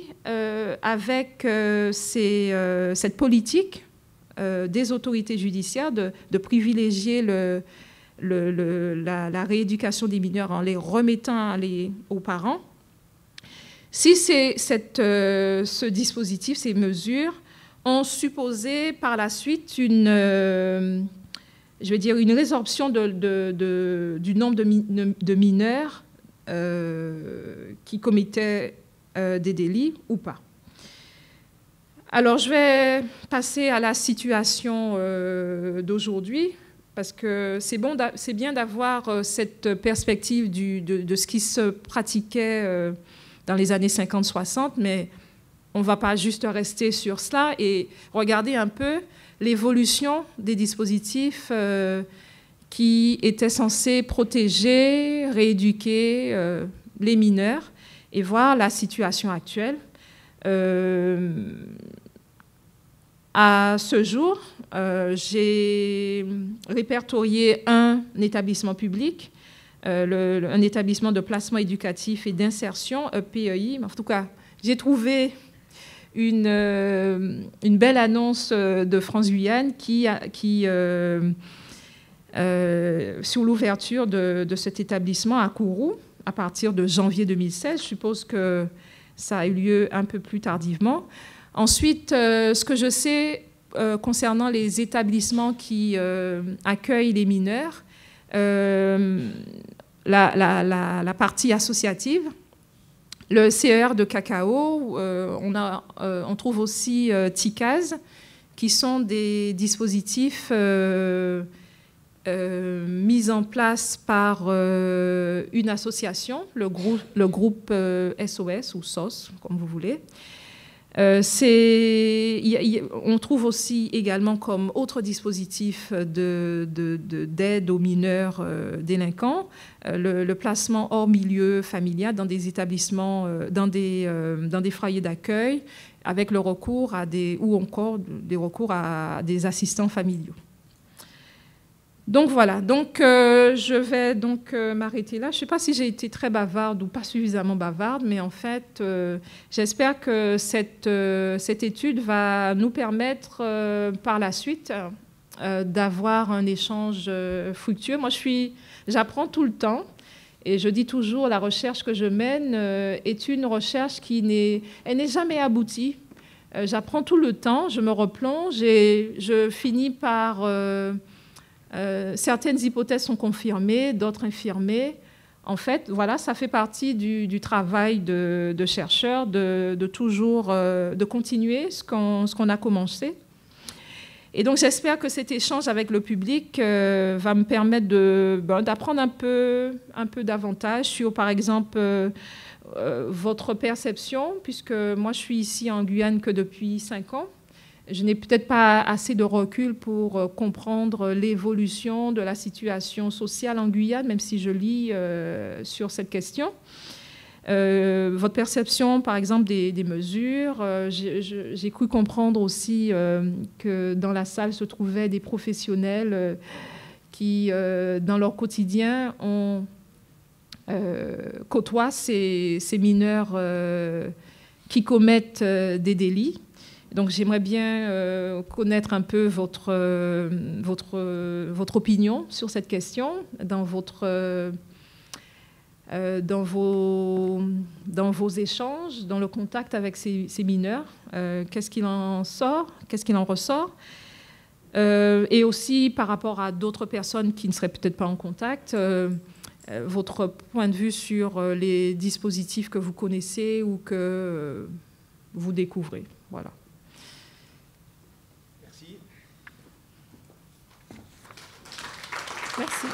avec cette politique des autorités judiciaires de privilégier la rééducation des mineurs en les remettant aux parents, si ce dispositif, ces mesures, ont supposé par la suite une résorption du nombre de mineurs qui commettaient des délits ou pas. Alors, je vais passer à la situation d'aujourd'hui, parce que c'est bien d'avoir cette perspective de ce qui se pratiquait dans les années 50-60, mais on ne va pas juste rester sur cela et regarder un peu l'évolution des dispositifs qui étaient censés protéger, rééduquer les mineurs et voir la situation actuelle. À ce jour, j'ai répertorié un établissement public, un établissement de placement éducatif et d'insertion, EPEI. En tout cas, j'ai trouvé une belle annonce de France Guyane sur l'ouverture de cet établissement à Kourou à partir de janvier 2016. Je suppose que ça a eu lieu un peu plus tardivement. Ensuite, ce que je sais concernant les établissements qui accueillent les mineurs, la partie associative, le CER de Cacao, on trouve aussi TICAS, qui sont des dispositifs mis en place par une association, le groupe SOS ou SOS, comme vous voulez. On trouve aussi également comme autre dispositif d'aide aux mineurs délinquants le placement hors milieu familial dans des établissements, dans des foyers d'accueil, avec le recours ou encore des recours à des assistants familiaux. Donc voilà, je vais m'arrêter là. Je ne sais pas si j'ai été très bavarde ou pas suffisamment bavarde, mais en fait, j'espère que cette étude va nous permettre par la suite d'avoir un échange fructueux. Moi, j'apprends tout le temps et je dis toujours, la recherche que je mène est une recherche elle n'est jamais aboutie. J'apprends tout le temps, je me replonge et je finis par... certaines hypothèses sont confirmées, d'autres infirmées. En fait, voilà, ça fait partie du travail de chercheurs de toujours de continuer ce qu'on a commencé. Et donc, j'espère que cet échange avec le public va me permettre d'apprendre un peu davantage sur, par exemple, votre perception, puisque moi, je suis ici en Guyane que depuis 5 ans. Je n'ai peut-être pas assez de recul pour comprendre l'évolution de la situation sociale en Guyane, même si je lis sur cette question. Votre perception, par exemple, des mesures. J'ai cru comprendre aussi que dans la salle se trouvaient des professionnels qui, dans leur quotidien, côtoient ces mineurs qui commettent des délits. Donc j'aimerais bien connaître un peu votre opinion sur cette question dans vos échanges, dans le contact avec ces mineurs. Qu'est-ce qu'il en sort, qu'est-ce qu'il en ressort, et aussi par rapport à d'autres personnes qui ne seraient peut-être pas en contact, votre point de vue sur les dispositifs que vous connaissez ou que vous découvrez. Voilà. Merci.